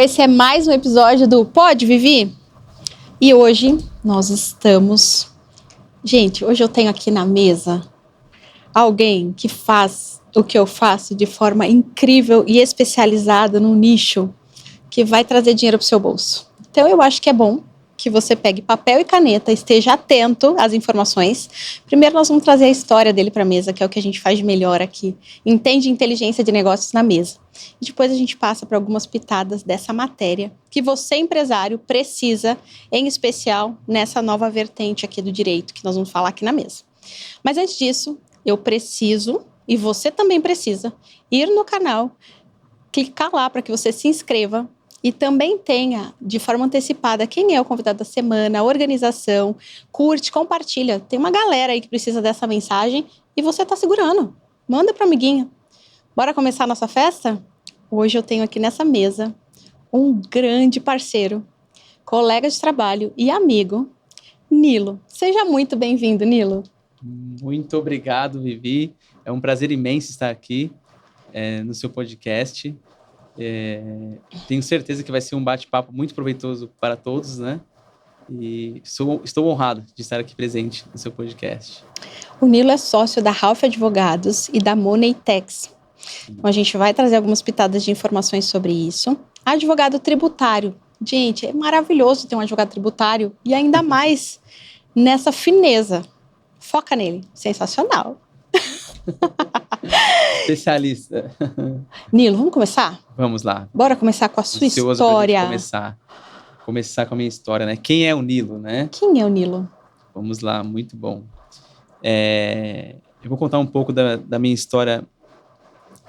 Esse é mais um episódio do Pode, Vivi? E hoje nós estamos... Gente, hoje eu tenho aqui na mesa alguém que faz o que eu faço de forma incrível e especializada num nicho que vai trazer dinheiro para o seu bolso. Então eu acho que é bom que você pegue papel e caneta, esteja atento às informações. Primeiro nós vamos trazer a história dele para a mesa, que é o que a gente faz de melhor aqui. Entende inteligência de negócios na mesa. E depois a gente passa para algumas pitadas dessa matéria que você, empresário, precisa, em especial nessa nova vertente aqui do direito, que nós vamos falar aqui na mesa. Mas antes disso, eu preciso, e você também precisa, ir no canal, clicar lá para que você se inscreva, e também tenha, de forma antecipada, quem é o convidado da semana, a organização, curte, compartilha. Tem uma galera aí que precisa dessa mensagem e você está segurando. Manda para o amiguinho. Bora começar a nossa festa? Hoje eu tenho aqui nessa mesa um grande parceiro, colega de trabalho e amigo, Nilo. Seja muito bem-vindo, Nilo. Muito obrigado, Vivi. É um prazer imenso estar aqui no seu podcast. Tenho certeza que vai ser um bate-papo muito proveitoso para todos, né? E estou honrado de estar aqui presente no seu podcast. O Nilo é sócio da Ralph Advogados e da Moneytex. Então, a gente vai trazer algumas pitadas de informações sobre isso. Advogado tributário. Gente, é maravilhoso ter um advogado tributário e ainda mais nessa fineza. Foca nele. Sensacional. Especialista. Nilo, vamos começar? Vamos lá. Bora começar com a sua história. Começar com a minha história, né? Quem é o Nilo, né? Quem é o Nilo? Vamos lá, muito bom. Eu vou contar um pouco da minha história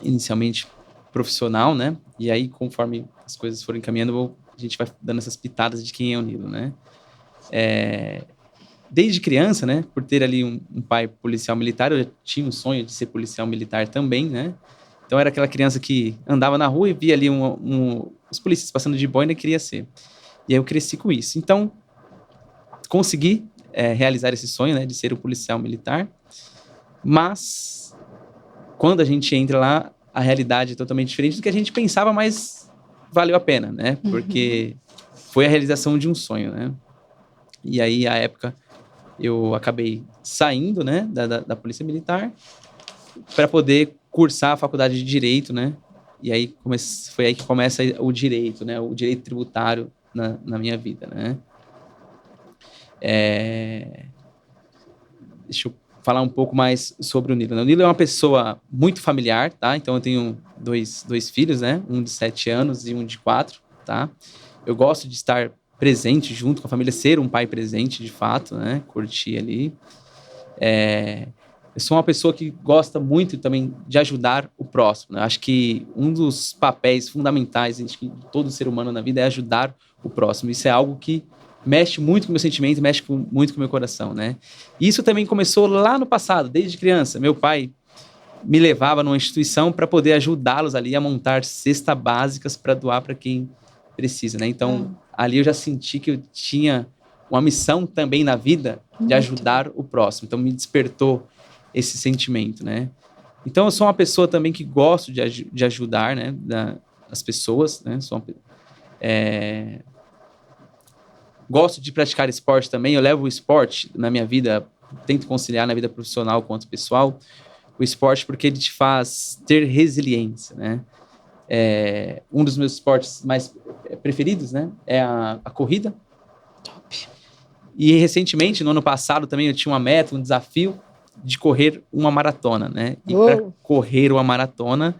inicialmente profissional, né? E aí, conforme as coisas forem caminhando, a gente vai dando essas pitadas de quem é o Nilo, né? Desde criança, né? Por ter ali um pai policial militar, eu já tinha um sonho de ser policial militar também, né? Então, era aquela criança que andava na rua e via ali os policiais passando de boina e queria ser. E aí, eu cresci com isso. Então, consegui realizar esse sonho, né? De ser um policial militar. Mas, quando a gente entra lá, a realidade é totalmente diferente do que a gente pensava, mas valeu a pena, né? Porque foi a realização de um sonho, né? E aí, à época, eu acabei saindo, né, da Polícia Militar para poder cursar a faculdade de Direito, né? E aí foi aí que começa o direito, né? O direito tributário na minha vida, né? Deixa eu falar um pouco mais sobre o Nilo. O Nilo é uma pessoa muito familiar, tá? Então, eu tenho dois filhos, né? Um de 7 anos e um de 4, tá? Eu gosto de estar presente junto com a família, ser um pai presente, de fato, né? Curtir ali. Eu sou uma pessoa que gosta muito também de ajudar o próximo, né? Acho que um dos papéis fundamentais de todo ser humano na vida é ajudar o próximo. Isso é algo que mexe muito com o meu sentimento, muito com o meu coração, né? E isso também começou lá no passado, desde criança. Meu pai me levava numa instituição para poder ajudá-los ali a montar cestas básicas para doar para quem precisa, né? Então, ali eu já senti que eu tinha uma missão também na vida de ajudar o próximo. Então, me despertou esse sentimento, né? Então, eu sou uma pessoa também que gosto de ajudar, né? As pessoas, né? Gosto de praticar esporte também. Eu levo o esporte na minha vida, tento conciliar na vida profissional quanto pessoal, o esporte porque ele te faz ter resiliência, né? Um dos meus esportes mais preferidos, né, é a corrida. Top. E recentemente, no ano passado, também eu tinha uma meta, um desafio de correr uma maratona, né? E para correr uma maratona,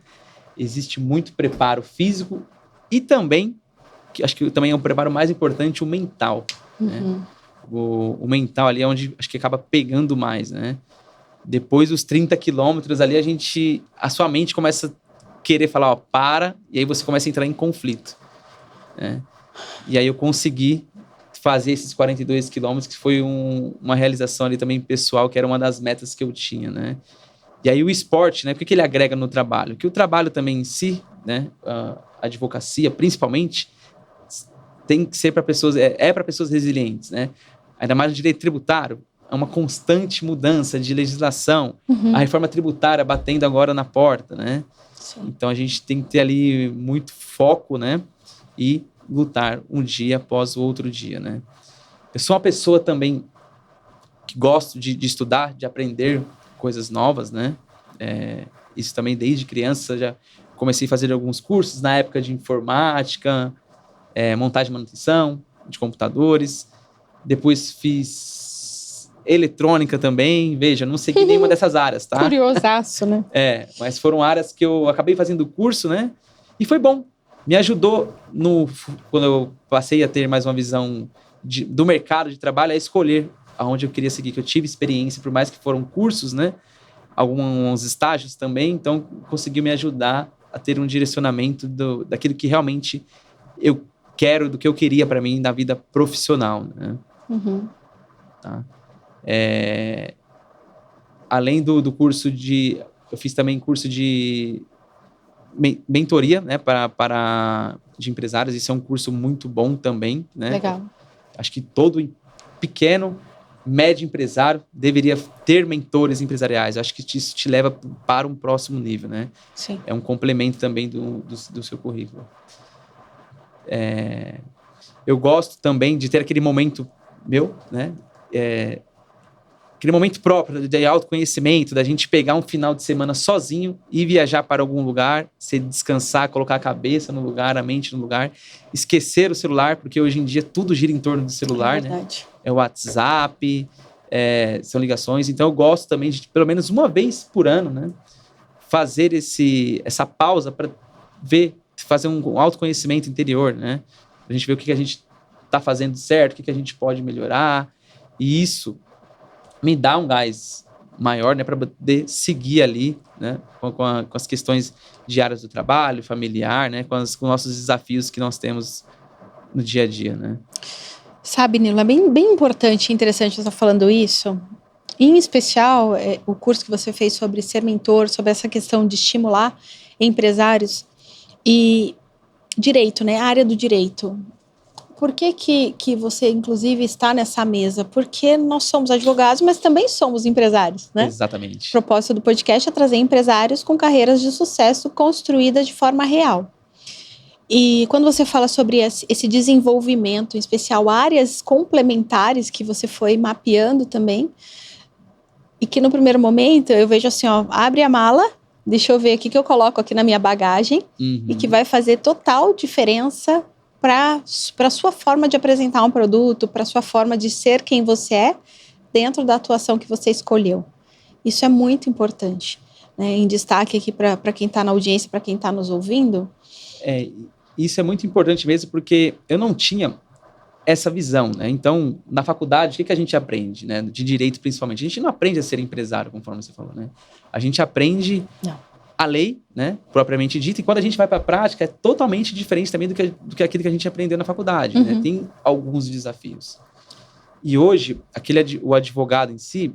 existe muito preparo físico e também, que acho que também é um preparo mais importante, o mental. Né? O mental ali é onde acho que acaba pegando mais, né? Depois dos 30 quilômetros ali, a sua mente começa a querer falar, para, e aí você começa a entrar em conflito, né? E aí eu consegui fazer esses 42 quilômetros, que foi uma realização ali também pessoal, que era uma das metas que eu tinha, né? E aí o esporte, né? O que ele agrega no trabalho? Que o trabalho também em si, né? A advocacia, principalmente, tem que ser para pessoas, para pessoas resilientes, né? Ainda mais no direito tributário, é uma constante mudança de legislação, a reforma tributária batendo agora na porta, né? Sim. Então, a gente tem que ter ali muito foco, né? e lutar um dia após o outro dia, né? Eu sou uma pessoa também que gosto de estudar, de aprender coisas novas, né? Isso também desde criança, já comecei a fazer alguns cursos na época de informática, montagem e manutenção de computadores. Depois fiz eletrônica também. Veja, não segui nenhuma dessas áreas, tá? Curiosaço, né? Mas foram áreas que eu acabei fazendo curso, né? E foi bom. Me ajudou quando eu passei a ter mais uma visão do mercado de trabalho, a escolher aonde eu queria seguir, que eu tive experiência, por mais que foram cursos, né? Alguns estágios também, então conseguiu me ajudar a ter um direcionamento daquilo que realmente eu quero, do que eu queria para mim na vida profissional, né? Uhum. Tá? Além do curso eu fiz também curso de mentoria, né, de empresários. Isso é um curso muito bom também, né? Legal. Acho que todo pequeno, médio empresário deveria ter mentores empresariais. Acho que isso te leva para um próximo nível, né? Sim. É um complemento também do seu currículo. Eu gosto também de ter aquele momento meu, né? Aquele momento próprio de autoconhecimento, da gente pegar um final de semana sozinho e viajar para algum lugar, se descansar, colocar a cabeça no lugar, a mente no lugar, esquecer o celular, porque hoje em dia tudo gira em torno do celular, né? É o WhatsApp, são ligações. Então eu gosto também de, pelo menos uma vez por ano, né, fazer essa pausa para fazer um autoconhecimento interior, né? A gente ver o que a gente está fazendo certo, o que a gente pode melhorar. E isso me dá um gás maior, né, para poder seguir ali, né, com as questões diárias do trabalho, familiar, né, com os nossos desafios que nós temos no dia a dia, né. Sabe, Nilo, é bem importante e interessante você estar falando isso. Em especial, o curso que você fez sobre ser mentor, sobre essa questão de estimular empresários e direito, né, a área do direito. Por que você, inclusive, está nessa mesa? Porque nós somos advogados, mas também somos empresários, né? Exatamente. O propósito do podcast é trazer empresários com carreiras de sucesso construídas de forma real. E quando você fala sobre esse desenvolvimento, em especial áreas complementares que você foi mapeando também, e que no primeiro momento eu vejo assim, ó, abre a mala, deixa eu ver o que eu coloco aqui na minha bagagem, e que vai fazer total diferença para a sua forma de apresentar um produto, para a sua forma de ser quem você é, dentro da atuação que você escolheu. Isso é muito importante, né? Em destaque aqui para quem está na audiência, para quem está nos ouvindo. Isso é muito importante mesmo, porque eu não tinha essa visão, né? Então, na faculdade, o que a gente aprende, né? De direito, principalmente. A gente não aprende a ser empresário, conforme você falou, né? A gente aprende a lei, né, propriamente dita, e quando a gente vai para a prática é totalmente diferente também do que aquilo que a gente aprendeu na faculdade, né? Tem alguns desafios. E hoje, o advogado em si,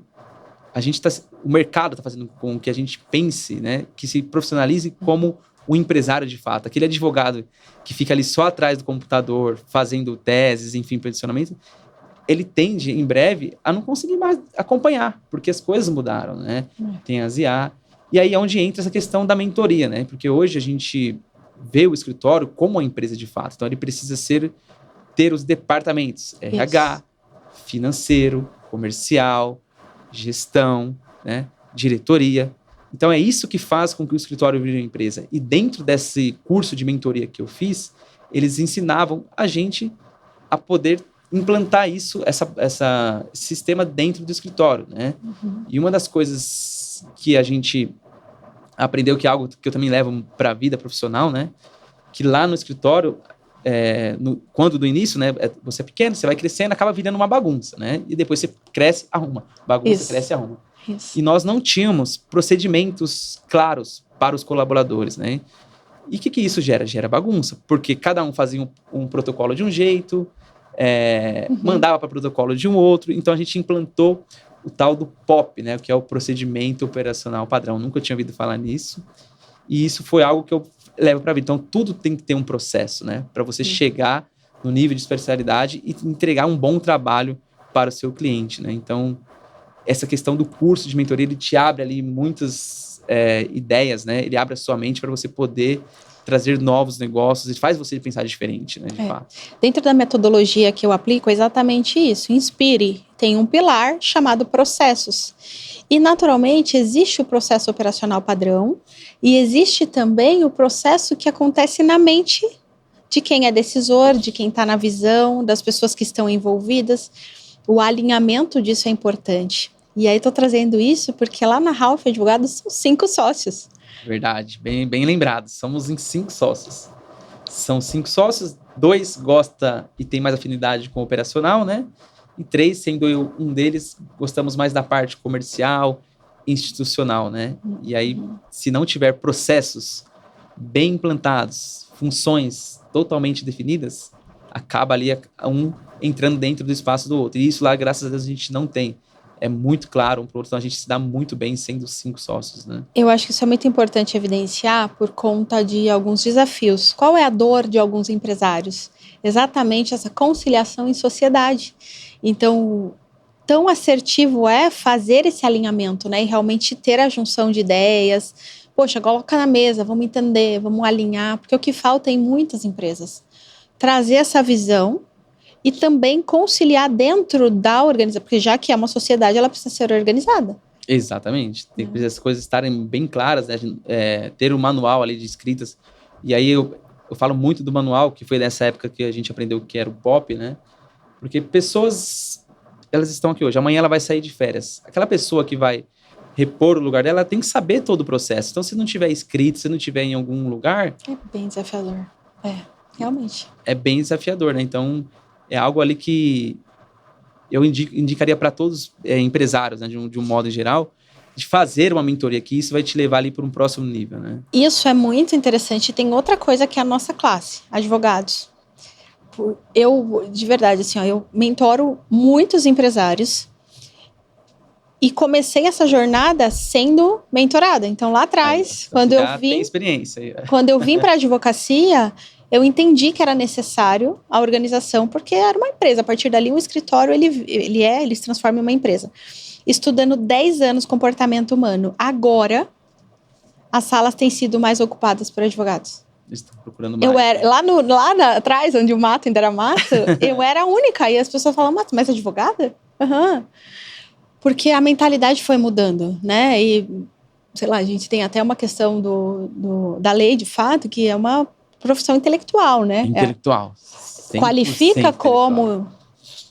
o mercado está fazendo com que a gente pense, né, que se profissionalize como um empresário de fato. Aquele advogado que fica ali só atrás do computador, fazendo teses, enfim, peticionamento, ele tende, em breve, a não conseguir mais acompanhar, porque as coisas mudaram, né? Tem as IA. E aí é onde entra essa questão da mentoria, né? Porque hoje a gente vê o escritório como uma empresa de fato. Então, ele precisa ter os departamentos, RH, financeiro, comercial, gestão, né? Diretoria. Então, é isso que faz com que o escritório vire uma empresa. E dentro desse curso de mentoria que eu fiz, eles ensinavam a gente a poder implantar esse sistema dentro do escritório, né? E uma das coisas que a gente aprendeu, que é algo que eu também levo para a vida profissional, né? Que lá no escritório, quando do início, né? Você é pequeno, você vai crescendo, acaba virando uma bagunça, né? E depois você cresce, arruma. Bagunça, cresce, arruma. Isso. E nós não tínhamos procedimentos claros para os colaboradores, né? E o que isso gera? Gera bagunça, porque cada um fazia um protocolo de um jeito, mandava para protocolo de um outro. Então a gente implantou o tal do POP, né, que é o procedimento operacional padrão. Nunca tinha ouvido falar nisso. E isso foi algo que eu levo para a vida. Então tudo tem que ter um processo, né, para você chegar no nível de especialidade e entregar um bom trabalho para o seu cliente, né? Então essa questão do curso de mentoria, ele te abre ali muitas ideias, né? Ele abre a sua mente para você poder trazer novos negócios, ele faz você pensar diferente, né, de fato. Dentro da metodologia que eu aplico, é exatamente isso. Inspire tem um pilar chamado processos. E, naturalmente, existe o processo operacional padrão e existe também o processo que acontece na mente de quem é decisor, de quem está na visão, das pessoas que estão envolvidas. O alinhamento disso é importante. E aí estou trazendo isso porque lá na Ralph Advogados são 5 sócios. Verdade, bem lembrado. Somos em 5 sócios. São 5 sócios, 2 gosta e tem mais afinidade com o operacional, né? E 3, sendo eu um deles, gostamos mais da parte comercial, institucional, né? E aí, se não tiver processos bem implantados, funções totalmente definidas, acaba ali um entrando dentro do espaço do outro. E isso lá, graças a Deus, a gente não tem. É muito claro um pro outro, então a gente se dá muito bem sendo 5 sócios, né? Eu acho que isso é muito importante evidenciar por conta de alguns desafios. Qual é a dor de alguns empresários? Exatamente essa conciliação em sociedade. Então, tão assertivo é fazer esse alinhamento, né? E realmente ter a junção de ideias. Poxa, coloca na mesa, vamos entender, vamos alinhar. Porque o que falta em muitas empresas, trazer essa visão e também conciliar dentro da organização, porque já que é uma sociedade, ela precisa ser organizada. Exatamente. Tem que as coisas estarem bem claras, né? Ter um manual ali de escritas. E aí eu falo muito do manual, que foi nessa época que a gente aprendeu que era o POP, né? Porque pessoas, elas estão aqui hoje, amanhã ela vai sair de férias. Aquela pessoa que vai repor o lugar dela, ela tem que saber todo o processo. Então, se não tiver escrito, se não tiver em algum lugar... É bem desafiador. Realmente. É bem desafiador, né? Então, é algo ali que eu indicaria para todos empresários, né, de um modo em geral, de fazer uma mentoria, que isso vai te levar ali para um próximo nível, né? Isso é muito interessante. Tem outra coisa que é a nossa classe, advogados. Eu, de verdade, assim, eu mentoro muitos empresários e comecei essa jornada sendo mentorada. Então, lá atrás, quando eu vim para a advocacia, eu entendi que era necessário a organização, porque era uma empresa. A partir dali, um escritório, ele se transforma em uma empresa. Estudando 10 anos comportamento humano. Agora, as salas têm sido mais ocupadas por advogados. Estão procurando mais. Lá atrás, onde o mato ainda era mato, eu era a única. E as pessoas falam, mas advogada? Aham. Porque a mentalidade foi mudando, né? E, sei lá, a gente tem até uma questão da lei, de fato, que é uma profissão intelectual, né? Intelectual. Qualifica como...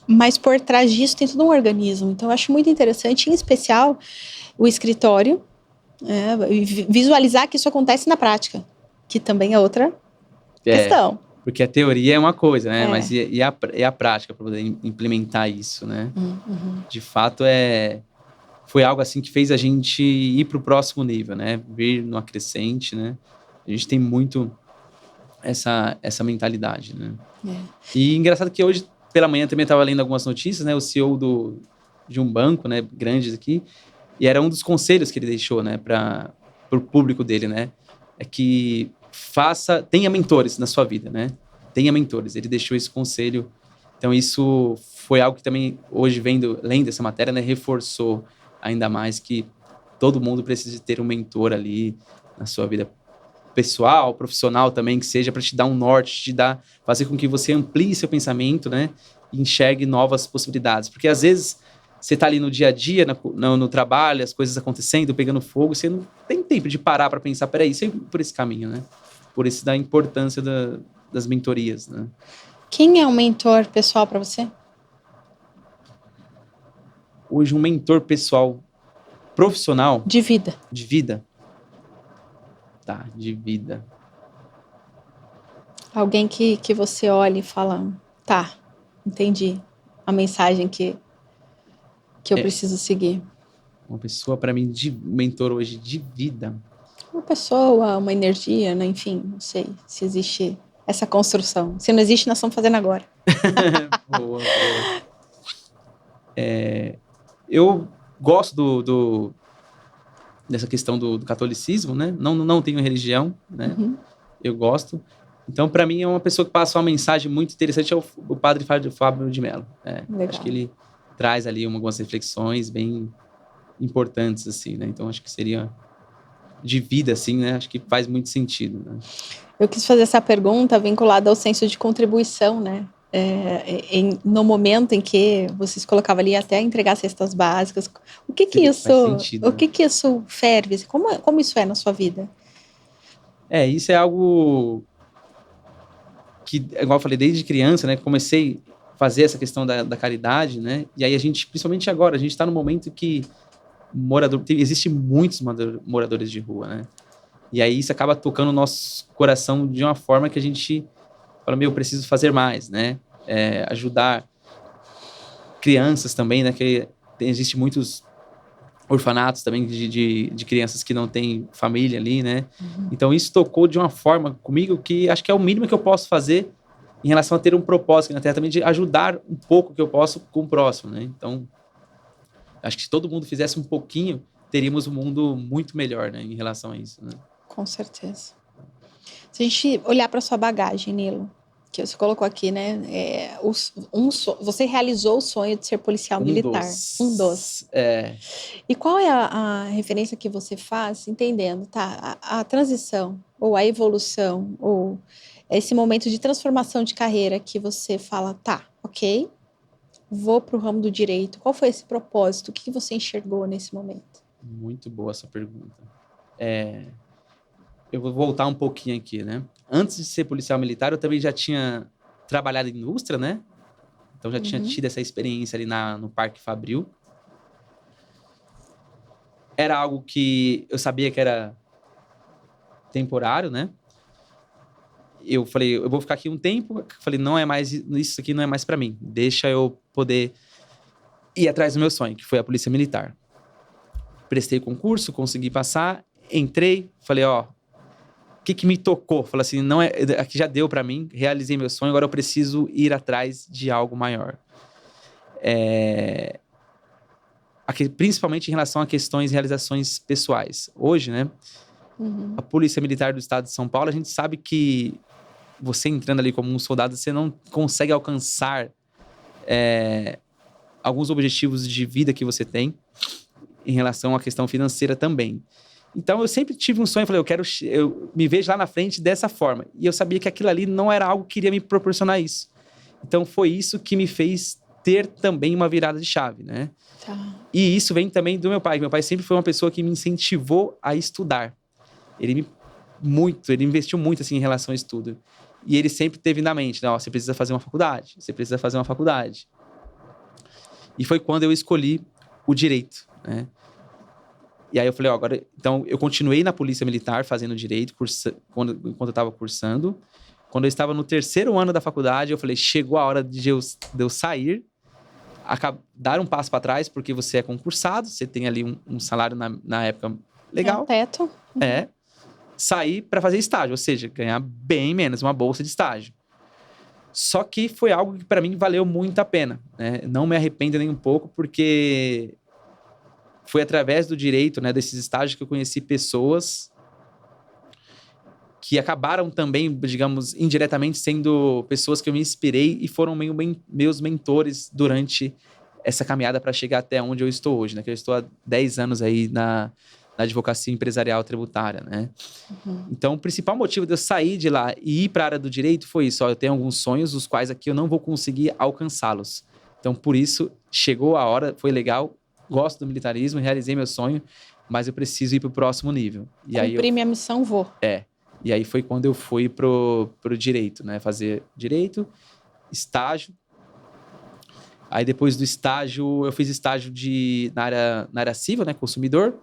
Mas por trás disso tem todo um organismo. Então, eu acho muito interessante, em especial, o escritório, visualizar que isso acontece na prática, que também é outra questão. Porque a teoria é uma coisa, né? Mas e a prática para poder implementar isso, né? De fato, foi algo assim que fez a gente ir para o próximo nível, né? Vir no acrescente, né? A gente tem muito essa mentalidade, né? E engraçado que hoje, pela manhã, também estava lendo algumas notícias, né? O CEO de um banco, né? Grandes aqui. E era um dos conselhos que ele deixou, né? Para o público dele, né? É que tenha mentores na sua vida, né? Tenha mentores. Ele deixou esse conselho. Então, isso foi algo que também, hoje, lendo essa matéria, né? Reforçou ainda mais que todo mundo precisa ter um mentor ali na sua vida pessoal, profissional também, que seja para te dar um norte, fazer com que você amplie seu pensamento, né? E enxergue novas possibilidades. Porque, às vezes, você está ali no dia a dia, no trabalho, as coisas acontecendo, pegando fogo, você não tem tempo de parar para pensar, peraí, isso é por esse caminho, né? Por isso da importância das mentorias, né? Quem é um mentor pessoal para você? Hoje, um mentor pessoal profissional... De vida. De vida? Tá, de vida. Alguém que você olha e fala, tá, entendi a mensagem que eu preciso seguir. Uma pessoa, para mim, de mentor hoje de vida. Uma pessoa, uma energia, né? Enfim, não sei se existe essa construção. Se não existe, nós estamos fazendo agora. Boa. Eu gosto dessa questão do catolicismo, né? Não tenho religião, né? Eu gosto. Então, para mim, é uma pessoa que passa uma mensagem muito interessante, é o padre Fábio de Mello. Acho que ele traz ali algumas reflexões bem importantes, assim, né? Então, acho que seria de vida, assim, né? Acho que faz muito sentido, né? Eu quis fazer essa pergunta vinculada ao senso de contribuição, né? No momento em que vocês colocavam ali até entregar cestas básicas, o que Faz sentido, né? que isso ferve? Como isso é na sua vida? Isso é algo que, igual eu falei, desde criança, né? Comecei a fazer essa questão da caridade, né? E aí a gente, principalmente agora, a gente está no momento que existe muitos moradores de rua, né? E aí isso acaba tocando o nosso coração de uma forma que a gente fala, eu preciso fazer mais, né? Ajudar crianças também, né? Que existe muitos orfanatos também de crianças que não têm família ali, né? Uhum. Então isso tocou de uma forma comigo que acho que é o mínimo que eu posso fazer em relação a ter um propósito na Terra, também de ajudar um pouco que eu posso com o próximo, né? Então, acho que se todo mundo fizesse um pouquinho, teríamos um mundo muito melhor, né? Em relação a isso, né? Com certeza. Se a gente olhar para sua bagagem, Nilo, que você colocou aqui, né? Você realizou o sonho de ser policial militar. Um dos. E qual é a referência que você faz, entendendo, tá? A transição, ou a evolução, ou esse momento de transformação de carreira que você fala, tá, ok, vou para o ramo do direito. Qual foi esse propósito? O que você enxergou nesse momento? Muito boa essa pergunta. Eu vou voltar um pouquinho aqui, né? Antes de ser policial militar, eu também já tinha trabalhado em indústria, né? Então já tinha tido essa experiência ali no Parque Fabril. Era algo que eu sabia que era temporário, né? Eu falei, eu vou ficar aqui um tempo. Falei, não é mais, isso aqui não é mais para mim. Deixa eu poder ir atrás do meu sonho, que foi a Polícia Militar. Prestei concurso, consegui passar, entrei, falei, o que me tocou? Falei assim, não é, aqui já deu para mim, realizei meu sonho, agora eu preciso ir atrás de algo maior. Aqui, principalmente em relação a questões e realizações pessoais. Hoje, né, a Polícia Militar do Estado de São Paulo, a gente sabe que você entrando ali como um soldado, você não consegue alcançar alguns objetivos de vida que você tem em relação à questão financeira também. Então, eu sempre tive um sonho, falei, eu me vejo lá na frente dessa forma. E eu sabia que aquilo ali não era algo que iria me proporcionar isso. Então, foi isso que me fez ter também uma virada de chave, né? Tá. E isso vem também do meu pai. Meu pai sempre foi uma pessoa que me incentivou a estudar. Ele investiu muito, assim, em relação ao estudo. E ele sempre teve na mente, né? Você precisa fazer uma faculdade. Você precisa fazer uma faculdade. E foi quando eu escolhi o direito, né? E aí eu falei, agora... Então, eu continuei na Polícia Militar fazendo direito, enquanto eu estava cursando. Quando eu estava no 3º ano da faculdade, eu falei, chegou a hora de eu sair, dar um passo para trás, porque você é concursado, você tem ali um salário na época legal. Um teto. Sair para fazer estágio, ou seja, ganhar bem menos, uma bolsa de estágio. Só que foi algo que para mim valeu muito a pena, né? Não me arrependo nem um pouco, porque foi através do direito, né, desses estágios que eu conheci pessoas que acabaram também, digamos, indiretamente sendo pessoas que eu me inspirei e foram meus mentores durante essa caminhada para chegar até onde eu estou hoje, né? Que eu estou há 10 anos aí na advocacia empresarial tributária, né? Então, o principal motivo de eu sair de lá e ir para a área do direito foi isso. Eu tenho alguns sonhos, os quais aqui eu não vou conseguir alcançá-los. Então, por isso, chegou a hora, foi legal, gosto do militarismo, realizei meu sonho, mas eu preciso ir para o próximo nível. Cumprir minha missão, vou. E aí foi quando eu fui pro direito, né? Fazer direito, estágio. Aí depois do estágio, eu fiz estágio na área civil, né? Consumidor.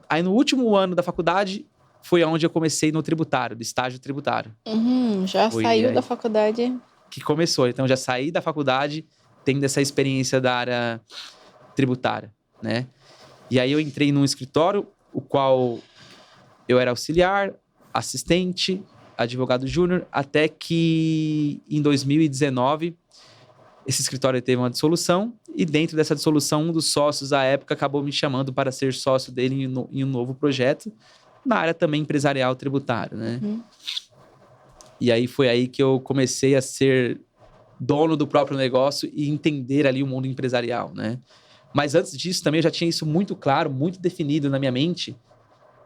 Aí no último ano da faculdade, foi onde eu comecei no tributário, do estágio tributário. Já saiu da faculdade. Que começou. Então, já saí da faculdade tendo essa experiência da área tributária, né? E aí eu entrei num escritório, o qual eu era auxiliar, assistente, advogado júnior, até que em 2019 esse escritório teve uma dissolução e dentro dessa dissolução um dos sócios à época acabou me chamando para ser sócio dele em um novo projeto na área também empresarial tributária, né? E aí foi aí que eu comecei a ser dono do próprio negócio e entender ali o mundo empresarial, né? Mas antes disso também eu já tinha isso muito claro, muito definido na minha mente,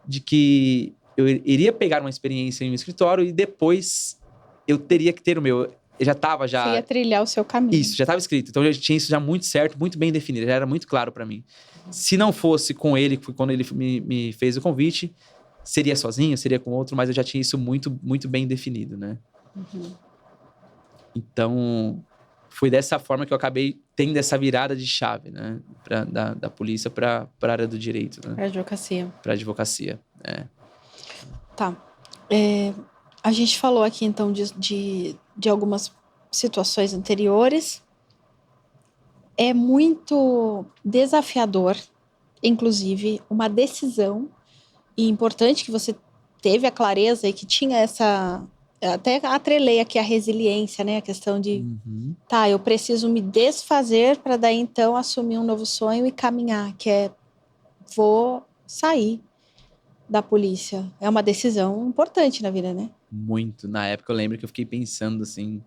de que eu iria pegar uma experiência em um escritório e depois eu teria que ter o meu. Eu já estava já... Você ia trilhar o seu caminho. Isso, já estava escrito. Então eu já tinha isso já muito certo, muito bem definido. Já era muito claro para mim. Se não fosse com ele, que foi quando ele me fez o convite, seria sozinho, seria com outro, mas eu já tinha isso muito, muito bem definido, né? Então, foi dessa forma que eu acabei tendo essa virada de chave, né? Da polícia para a área do direito, né? Para advocacia. Para advocacia, Tá. A gente falou aqui, então, de algumas situações anteriores. É muito desafiador, inclusive, uma decisão, e importante que você teve a clareza e que tinha essa... Até atrelei aqui a resiliência, né? A questão de, tá, eu preciso me desfazer para daí, então, assumir um novo sonho e caminhar, que é, vou sair da polícia. É uma decisão importante na vida, né? Muito. Na época eu lembro que eu fiquei pensando assim,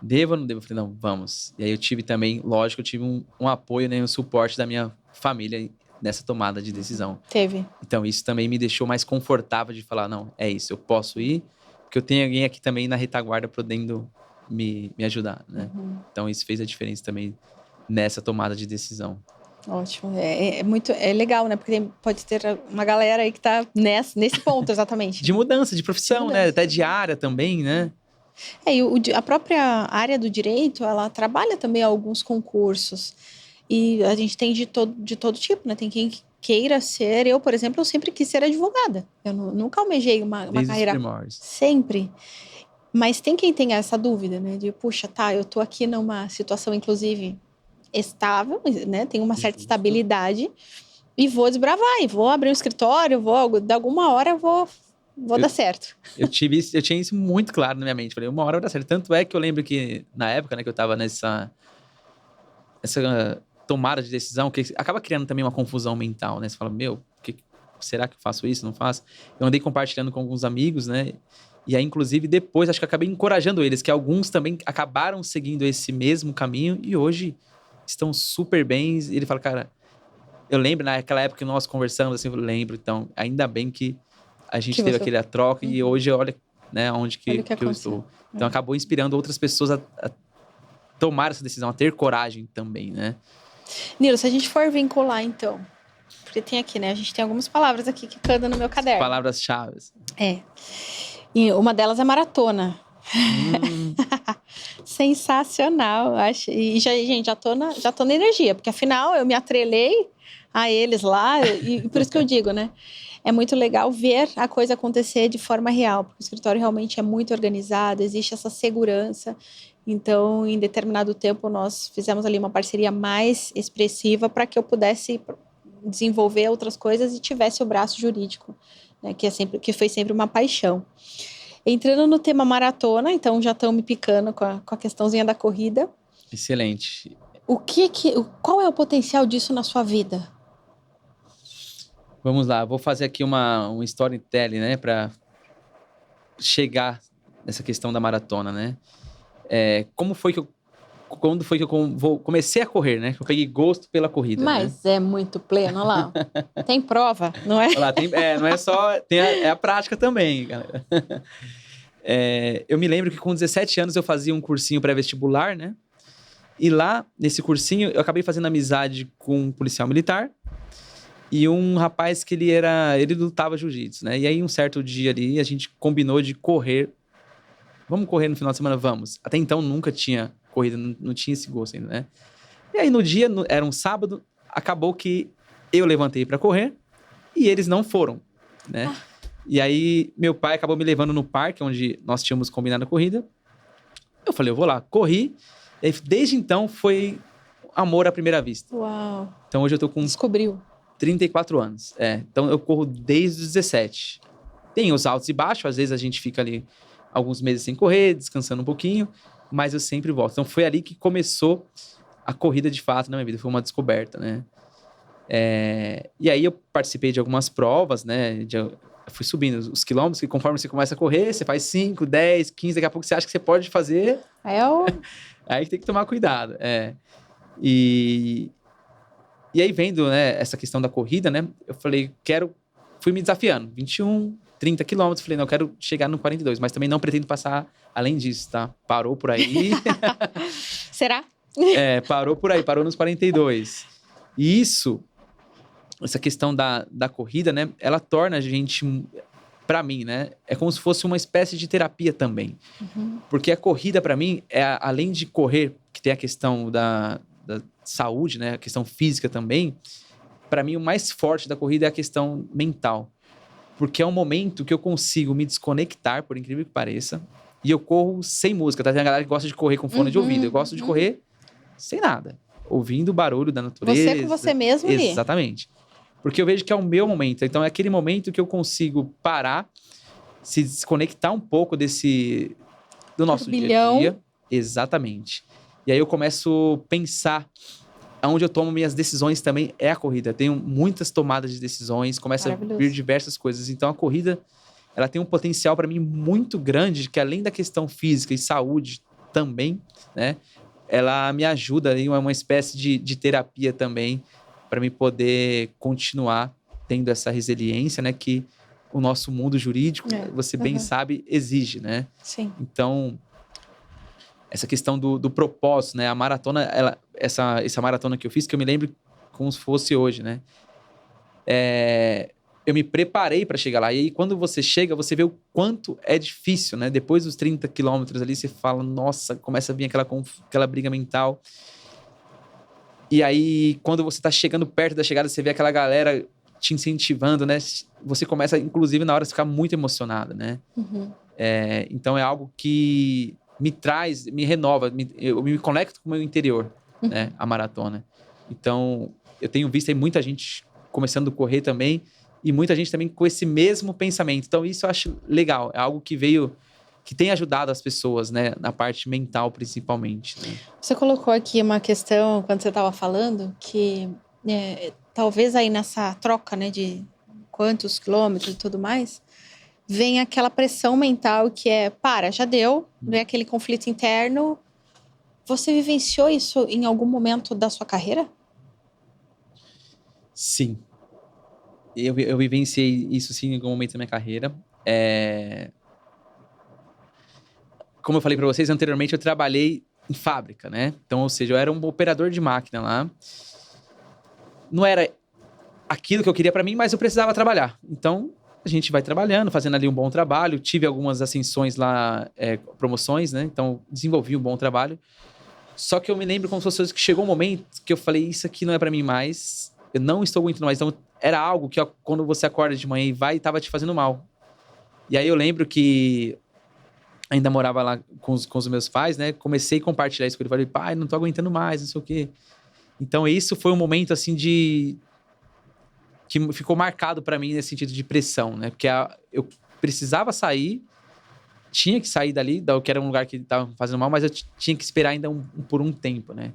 devo ou não devo? Eu falei, não, vamos. E aí eu tive também, lógico, eu tive um apoio, né, um suporte da minha família nessa tomada de decisão. Teve. Então isso também me deixou mais confortável de falar, não, é isso, eu posso ir, porque eu tenho alguém aqui também na retaguarda podendo me ajudar, né? Então isso fez a diferença também nessa tomada de decisão. Ótimo. É legal, né? Porque pode ter uma galera aí que tá nesse ponto, exatamente. De mudança, de profissão, né? Até de área também, né? E a própria área do direito, ela trabalha também alguns concursos. E a gente tem de todo tipo, né? Tem quem queira ser... Eu, por exemplo, eu sempre quis ser advogada. Eu nunca almejei uma carreira... Primórdios. Sempre. Mas tem quem tenha essa dúvida, né? De, puxa, tá, eu tô aqui numa situação, inclusive, estável, né? Tem uma certa estabilidade. E vou desbravar, e vou abrir um escritório, de alguma hora eu vou dar certo. Eu tinha isso muito claro na minha mente. Falei, uma hora vai dar certo. Tanto é que eu lembro que, na época, né, que eu tava essa tomada de decisão, que acaba criando também uma confusão mental, né? Você fala, será que eu faço isso? Não faço? Eu andei compartilhando com alguns amigos, né? E aí, inclusive, depois, acho que eu acabei encorajando eles, que alguns também acabaram seguindo esse mesmo caminho e hoje estão super bem. E ele fala, cara, eu lembro naquela época que nós conversamos, assim, eu lembro, então, ainda bem que a gente teve aquela troca e hoje, olha, né, onde que eu estou. Então, acabou inspirando outras pessoas a tomar essa decisão, a ter coragem também, né? Nilo, se a gente for vincular, então, porque tem aqui, né, a gente tem algumas palavras aqui que andam no meu caderno. Palavras-chave. E uma delas é maratona. Sensacional, acho. E gente, já tô na energia, porque afinal eu me atrelei a eles lá, e por isso que eu digo, né? É muito legal ver a coisa acontecer de forma real, porque o escritório realmente é muito organizado, existe essa segurança. Então, em determinado tempo, nós fizemos ali uma parceria mais expressiva para que eu pudesse desenvolver outras coisas e tivesse o braço jurídico, né? Que foi sempre uma paixão. Entrando no tema maratona, então já estão me picando com a questãozinha da corrida. Excelente. Qual é o potencial disso na sua vida? Vamos lá, vou fazer aqui um storytelling, né, para chegar nessa questão da maratona, né? Quando foi que eu comecei a correr, né? Que eu peguei gosto pela corrida. Mas né? É muito pleno, olha lá. Tem prova, não é? Olha lá, não é só, é a prática também, galera. Eu me lembro que com 17 anos eu fazia um cursinho pré-vestibular, né? E lá, nesse cursinho, eu acabei fazendo amizade com um policial militar e um rapaz que ele lutava jiu-jitsu, né? E aí, um certo dia ali, a gente combinou de correr. Vamos correr no final de semana? Vamos. Até então, nunca tinha corrida, não tinha esse gosto ainda, né? E aí, no dia, era um sábado, acabou que eu levantei para correr e eles não foram, né? E aí, meu pai acabou me levando no parque, onde nós tínhamos combinado a corrida. Eu falei, eu vou lá. Corri. E aí, desde então, foi amor à primeira vista. Uau. Então, hoje eu tô com... Descobriu. 34 anos. Então, eu corro desde os 17. Tem os altos e baixos. Às vezes, a gente fica ali alguns meses sem correr, descansando um pouquinho. Mas eu sempre volto. Então, foi ali que começou a corrida, de fato, na minha vida. Foi uma descoberta, né? E aí, eu participei de algumas provas, né? Eu fui subindo os quilômetros, que conforme você começa a correr, você faz 5, 10, 15, daqui a pouco você acha que você pode fazer. Aí tem que tomar cuidado. E aí, vendo, né, essa questão da corrida, né, eu falei, quero fui me desafiando. 21, 30 quilômetros. Falei, não, eu quero chegar no 42, mas também não pretendo passar além disso, tá? Parou por aí. Será? Parou por aí, parou nos 42. E isso, essa questão da corrida, né? Ela torna a gente, pra mim, né? É como se fosse uma espécie de terapia também. Porque a corrida, pra mim, além de correr, que tem a questão da saúde, né? A questão física também. Pra mim, o mais forte da corrida é a questão mental. Porque é um momento que eu consigo me desconectar, por incrível que pareça. E eu corro sem música, tá? Tem a galera que gosta de correr com fone de ouvido. Eu gosto de correr sem nada. Ouvindo o barulho da natureza. Você com você mesmo ali. Exatamente. Porque eu vejo que é o meu momento. Então é aquele momento que eu consigo parar, se desconectar um pouco do nosso dia a dia. Exatamente. E aí eu começo a pensar. Onde eu tomo minhas decisões também é a corrida. Eu tenho muitas tomadas de decisões, começa a vir diversas coisas. Então a corrida, ela tem um potencial para mim muito grande, que além da questão física e saúde também, né? Ela me ajuda em uma espécie de terapia também, para mim poder continuar tendo essa resiliência, né? Que o nosso mundo jurídico, você bem sabe, exige, né? Sim. Então, essa questão do propósito, né? A maratona, essa maratona que eu fiz, que eu me lembro como se fosse hoje, né? Eu me preparei para chegar lá. E aí, quando você chega, você vê o quanto é difícil, né? Depois dos 30 quilômetros ali, você fala, nossa, começa a vir aquela briga mental. E aí, quando você tá chegando perto da chegada, você vê aquela galera te incentivando, né? Você começa, inclusive, na hora, a ficar muito emocionado, né? Então, é algo que me traz, me renova, eu me conecto com o meu interior, né? A maratona. Então, eu tenho visto aí muita gente começando a correr também e muita gente também com esse mesmo pensamento. Então, isso eu acho legal. É algo que tem ajudado as pessoas, né? Na parte mental, principalmente. Né? Você colocou aqui uma questão, quando você estava falando, que talvez aí nessa troca, né, de quantos quilômetros e tudo mais, vem aquela pressão mental que já deu, vem aquele conflito interno. Você vivenciou isso em algum momento da sua carreira? Sim. Eu vivenciei isso, sim, em algum momento da minha carreira. Como eu falei para vocês anteriormente, eu trabalhei em fábrica, né? Então, ou seja, eu era um operador de máquina lá. Não era aquilo que eu queria para mim, mas eu precisava trabalhar. Então, a gente vai trabalhando, fazendo ali um bom trabalho. Tive algumas ascensões lá, promoções, né? Então, desenvolvi um bom trabalho. Só que eu me lembro como se fosse que chegou um momento que eu falei, isso aqui não é para mim mais. Eu não estou aguentando mais. Então, era algo que quando você acorda de manhã e vai, tava te fazendo mal. E aí eu lembro que ainda morava lá com os meus pais, né? Comecei a compartilhar isso com ele. Falei, pai, não tô aguentando mais, não sei o quê. Então, isso foi um momento, assim, que ficou marcado para mim nesse sentido de pressão, né? Porque eu precisava sair, tinha que sair dali, que era um lugar que estava fazendo mal, mas eu tinha que esperar ainda por um tempo, né?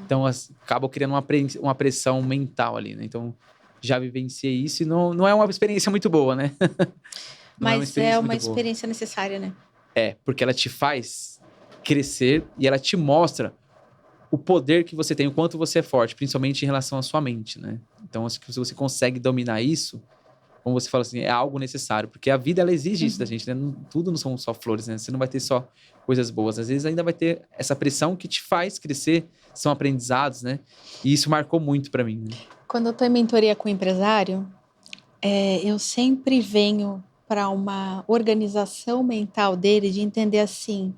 Então, acabou criando uma pressão mental ali, né? Então, já vivenciei isso e não é uma experiência muito boa, né? Mas é uma experiência necessária, né? Porque ela te faz crescer e ela te mostra o poder que você tem, o quanto você é forte, principalmente em relação à sua mente, né? Então, se você consegue dominar isso, como você fala assim, é algo necessário, porque a vida, ela exige isso da gente, né? Tudo não são só flores, né? Você não vai ter só coisas boas, às vezes ainda vai ter essa pressão que te faz crescer, são aprendizados, né? E isso marcou muito pra mim, né? Quando eu tô em mentoria com empresário, eu sempre venho para uma organização mental dele de entender assim,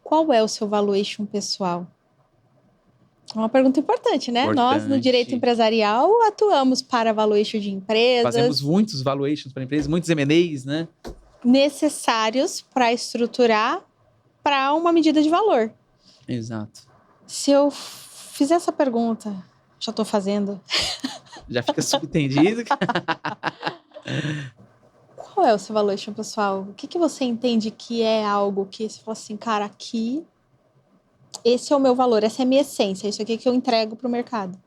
qual é o seu valuation pessoal? É uma pergunta importante, né? Nós, no direito empresarial, atuamos para valuation de empresas. Fazemos muitos valuations para empresas, muitos M&As, né? Necessários para estruturar para uma medida de valor. Exato. Se eu fizer essa pergunta, já estou fazendo. Já fica subentendido. Qual é o seu valuation pessoal? O que você entende que é algo que você fala assim, cara, aqui... Esse é o meu valor, essa é a minha essência, isso aqui que eu entrego para o mercado.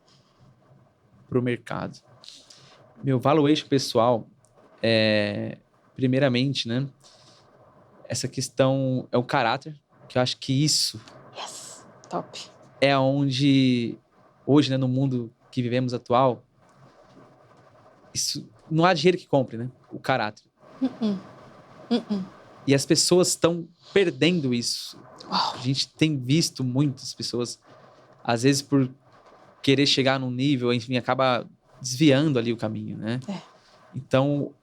Para o mercado. Meu valuation pessoal primeiramente, né? Essa questão é o caráter, que eu acho que isso... Yes, top. É onde, hoje, né, no mundo que vivemos atual, isso não há dinheiro que compre, né? o caráter. E as pessoas estão perdendo isso. A gente tem visto muitas pessoas, às vezes por querer chegar num nível, enfim, acaba desviando ali o caminho, né? Então,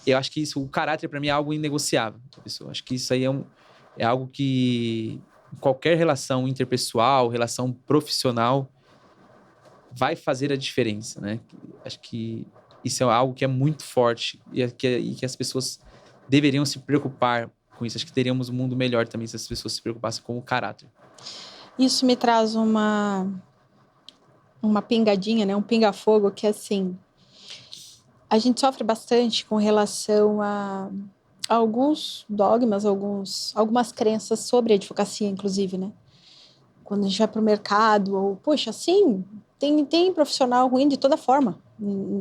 eu acho que isso, o caráter para mim é algo inegociável da pessoa. Acho que isso aí é algo que qualquer relação interpessoal, relação profissional, vai fazer a diferença, né? Acho que isso é algo que é muito forte e que as pessoas deveriam se preocupar com isso. Acho que teríamos um mundo melhor também se as pessoas se preocupassem com o caráter. Isso me traz uma pingadinha, né? Um pinga-fogo que, assim, a gente sofre bastante com relação a alguns dogmas, algumas crenças sobre a advocacia, inclusive, né? Quando a gente vai para o mercado, ou, poxa, assim, tem profissional ruim de toda forma.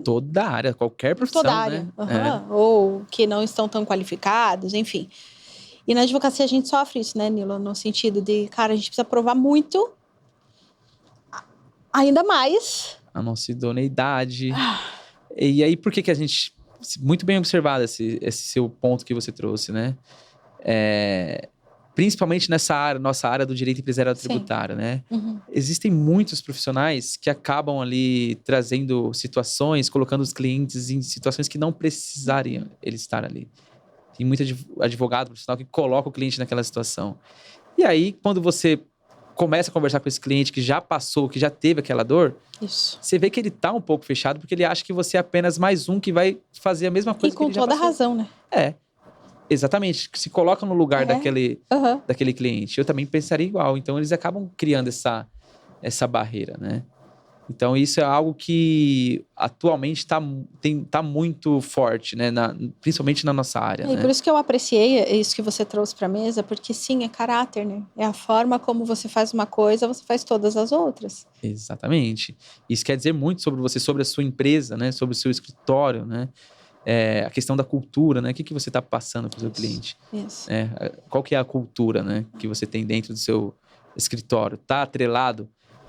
Toda área, qualquer profissão, toda área, né? Ou que não estão tão qualificados, enfim. E na advocacia a gente sofre isso, né, Nilo? No sentido de, cara, a gente precisa provar muito, ainda mais a nossa idoneidade. E aí, por que a gente... Muito bem observado esse seu ponto que você trouxe, né? Principalmente nessa nossa área do direito empresarial tributário, né? Existem muitos profissionais que acabam ali trazendo situações, colocando os clientes em situações que não precisariam ele estar ali. Tem muito advogado profissional que coloca o cliente naquela situação. E aí, quando você começa a conversar com esse cliente que já passou, que já teve aquela dor, você vê que ele tá um pouco fechado, porque ele acha que você é apenas mais um que vai fazer a mesma coisa que ele já passou. E com toda razão, né? Exatamente. Se coloca no lugar daquele cliente. Eu também pensaria igual. Então, eles acabam criando essa barreira, né? Então, isso é algo que atualmente tá muito forte, né? Principalmente na nossa área, né? Por isso que eu apreciei isso que você trouxe para a mesa, porque sim, é caráter, né? É a forma como você faz uma coisa, você faz todas as outras. Exatamente. Isso quer dizer muito sobre você, sobre a sua empresa, né? Sobre o seu escritório, né? A questão da cultura, né? O que você está passando para o seu cliente? Isso. Qual que é a cultura, né? Que você tem dentro do seu escritório? Está atrelado?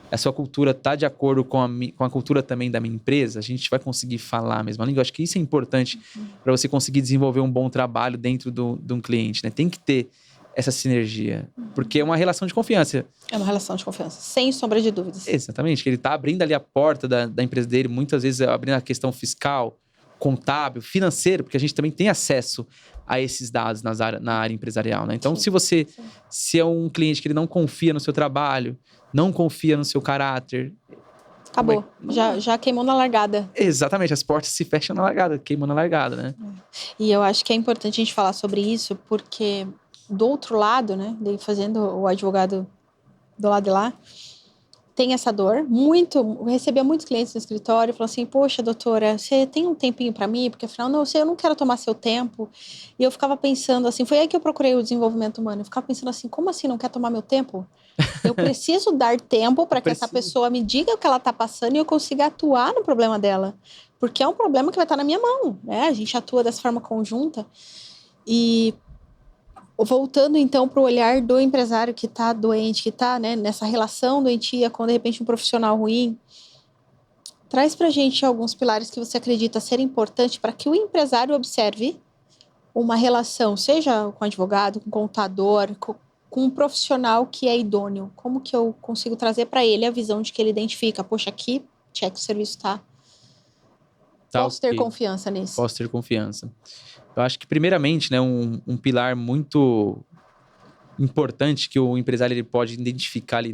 A sua cultura está de acordo com a cultura também da minha empresa? A gente vai conseguir falar a mesma língua? Eu acho que isso é importante para você conseguir desenvolver um bom trabalho dentro de um cliente, né? Tem que ter essa sinergia, porque é uma relação de confiança. É uma relação de confiança, sem sombra de dúvidas. Exatamente, que ele está abrindo ali a porta da empresa dele, muitas vezes abrindo a questão fiscal, contábil, financeiro, porque a gente também tem acesso a esses dados na área empresarial, né? Então, se é um cliente que ele não confia no seu trabalho, não confia no seu caráter... Acabou, já queimou na largada. Exatamente, as portas se fecham na largada, queimam na largada, né? E eu acho que é importante a gente falar sobre isso, porque do outro lado, né, fazendo o advogado do lado de lá, tem essa dor, eu recebia muitos clientes no escritório, falando assim, poxa, doutora, você tem um tempinho para mim? Porque afinal, eu não quero tomar seu tempo. E eu ficava pensando assim, foi aí que eu procurei o desenvolvimento humano, eu ficava pensando assim, como assim não quer tomar meu tempo? Eu preciso dar tempo para que essa pessoa me diga o que ela está passando e eu consiga atuar no problema dela. Porque é um problema que vai estar na minha mão, né? A gente atua dessa forma conjunta. E voltando então para o olhar do empresário que está doente, que está, né, nessa relação doentia com de repente um profissional ruim, traz para a gente alguns pilares que você acredita ser importante para que o empresário observe uma relação, seja com advogado, com contador, com um profissional que é idôneo. Como que eu consigo trazer para ele a visão de que ele identifica, poxa, aqui, check, o serviço tá posso ter confiança nisso? Posso ter confiança. Eu acho que, primeiramente, né, um pilar muito importante que o empresário ele pode identificar ali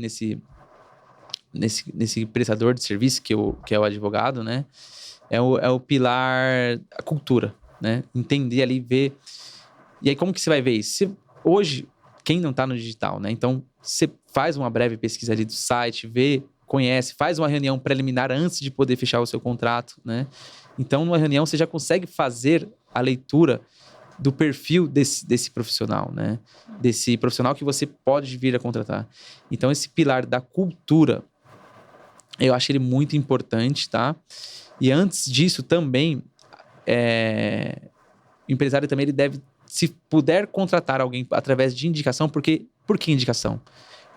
nesse prestador de serviço, que é o advogado, né, é o pilar, a cultura, né? Entender ali, ver. E aí, como que você vai ver isso? Hoje, quem não está no digital, né? Então, você faz uma breve pesquisa ali do site, vê, conhece, faz uma reunião preliminar antes de poder fechar o seu contrato, né? Então, numa reunião, você já consegue fazer a leitura do perfil desse profissional, né? Desse profissional que você pode vir a contratar. Então, esse pilar da cultura, eu acho ele muito importante, tá? E antes disso, também, o empresário também ele deve, se puder contratar alguém através de indicação, por que indicação?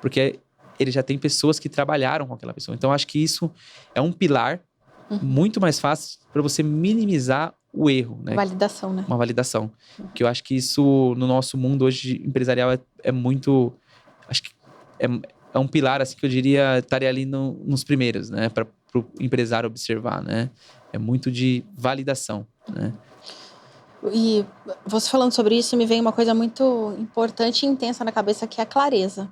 Porque ele já tem pessoas que trabalharam com aquela pessoa. Então, acho que isso é um pilar muito mais fácil para você minimizar o erro, né? Validação, né? Uma validação. Que eu acho que isso, no nosso mundo hoje empresarial, é muito... Acho que é um pilar, assim, que eu diria, estaria ali nos primeiros, né? Para o empresário observar, né? É muito de validação, né? E você falando sobre isso, me vem uma coisa muito importante e intensa na cabeça, que é a clareza.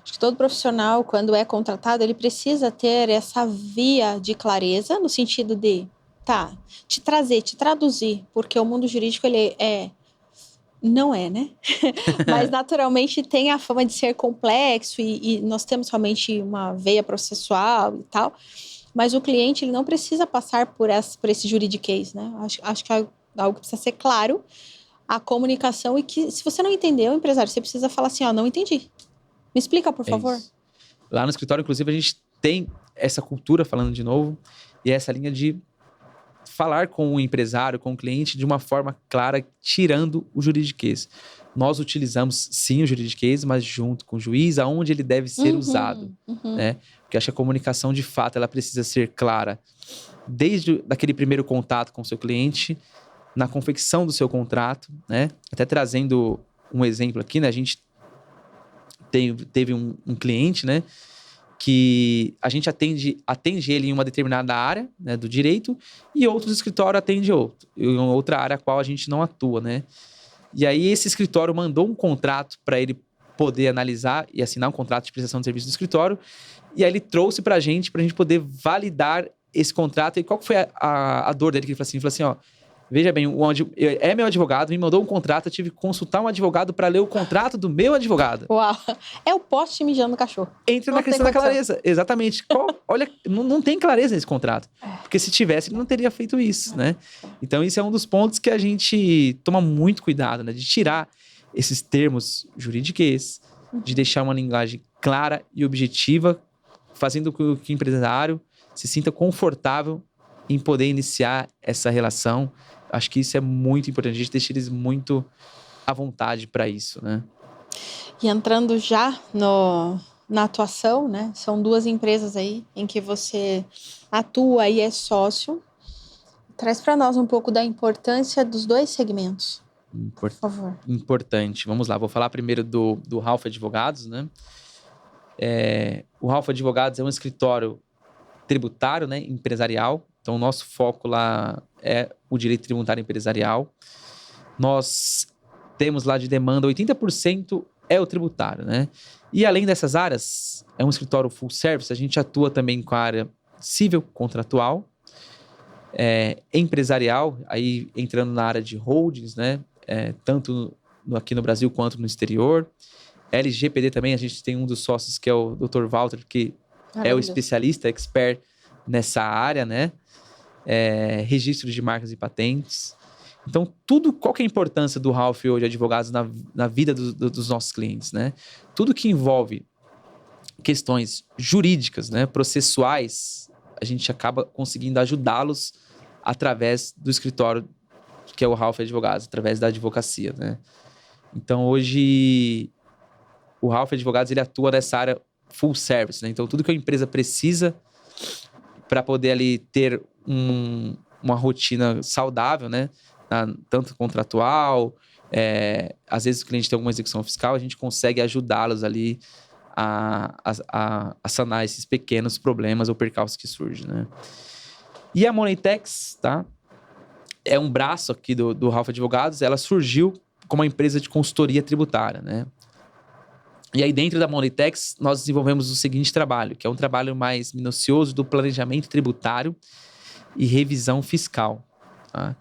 Acho que todo profissional, quando é contratado, ele precisa ter essa via de clareza, no sentido de, te trazer, te traduzir, porque o mundo jurídico, não é, né? Mas naturalmente tem a fama de ser complexo e nós temos realmente uma veia processual e tal, mas o cliente, ele não precisa passar por esse juridiquês, né? Acho que é algo que precisa ser claro, a comunicação, e que, se você não entendeu, empresário, você precisa falar assim, não entendi. Me explica, por favor. Isso. Lá no escritório, inclusive, a gente tem essa cultura, falando de novo, e essa linha de falar com o empresário, com o cliente, de uma forma clara, tirando o juridiquês. Nós utilizamos, sim, o juridiquês, mas junto com o juiz, aonde ele deve ser usado, né? Porque acho que a comunicação, de fato, ela precisa ser clara, desde daquele primeiro contato com o seu cliente, na confecção do seu contrato, né? Até trazendo um exemplo aqui, né? A gente teve um cliente, né? Que a gente atende ele em uma determinada área, né, do direito, e outros escritórios atendem em outra área a qual a gente não atua, né? E aí esse escritório mandou um contrato para ele poder analisar e assinar um contrato de prestação de serviço do escritório, e aí ele trouxe pra gente poder validar esse contrato. E qual que foi a dor dele? Que ele falou assim, ó, veja bem, é meu advogado, me mandou um contrato, eu tive que consultar um advogado para ler o contrato do meu advogado. Uau, é o poste mijando no cachorro. Entra na questão da clareza, exatamente. Olha, não tem clareza nesse contrato, porque se tivesse, ele não teria feito isso, né? Então, isso é um dos pontos que a gente toma muito cuidado, né? De tirar esses termos juridiquês, de deixar uma linguagem clara e objetiva, fazendo com que o empresário se sinta confortável em poder iniciar essa relação. Acho que isso é muito importante, a gente deixa eles muito à vontade para isso, né? E entrando já na atuação, né? São 2 empresas aí em que você atua e é sócio. Traz para nós um pouco da importância dos 2 segmentos, por favor. Importante. Vamos lá, vou falar primeiro do Ralph Advogados, né? O Ralph Advogados é um escritório tributário, né? Empresarial. Então, o nosso foco lá é o direito tributário empresarial. Nós temos lá de demanda 80% é o tributário, né? E além dessas áreas, é um escritório full service, a gente atua também com a área civil, contratual, empresarial, aí entrando na área de holdings, né? Tanto aqui no Brasil quanto no exterior. LGPD também, a gente tem um dos sócios que é o Dr. Walter, que é o especialista, expert nessa área, né? Registro de marcas e patentes. Então, qual que é a importância do Ralph hoje, advogados, na vida dos nossos clientes, né? Tudo que envolve questões jurídicas, né, processuais, a gente acaba conseguindo ajudá-los através do escritório, que é o Ralph Advogados, através da advocacia, né? Então, hoje, o Ralph Advogados, ele atua nessa área full service, né? Então, tudo que a empresa precisa para poder ali ter uma rotina saudável, né? Tanto contratual, às vezes o cliente tem alguma execução fiscal, a gente consegue ajudá-los ali a sanar esses pequenos problemas ou percalços que surgem, né? E a Moneytex, tá? É um braço aqui do Ralph Advogados, ela surgiu como uma empresa de consultoria tributária, né? E aí dentro da Moneytex nós desenvolvemos o seguinte trabalho, que é um trabalho mais minucioso do planejamento tributário e revisão fiscal, tá?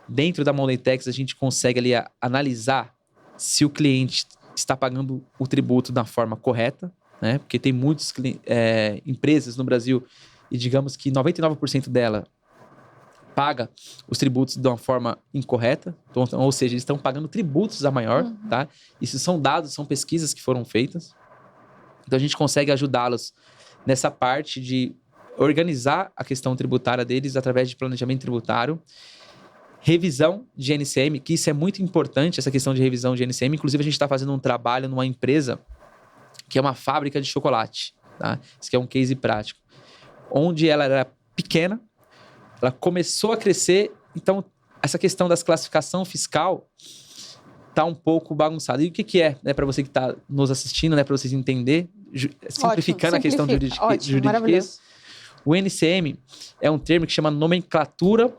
Dentro da Moneytex a gente consegue ali analisar se o cliente está pagando o tributo da forma correta, né? Porque tem muitas empresas no Brasil e digamos que 99% dela paga os tributos de uma forma incorreta, então, ou seja, eles estão pagando tributos a maior, tá? Isso são dados, são pesquisas que foram feitas. Então a gente consegue ajudá-los nessa parte de organizar a questão tributária deles através de planejamento tributário, revisão de NCM, que isso é muito importante, essa questão de revisão de NCM. Inclusive a gente está fazendo um trabalho numa empresa que é uma fábrica de chocolate, tá? Isso aqui é um case prático, onde ela era pequena, ela começou a crescer, então essa questão das classificação fiscal tá um pouco bagunçada. E o que é, né, para você que está nos assistindo, né, para vocês entenderem, simplificando a questão de juridiquês, o NCM é um termo que chama nomenclatura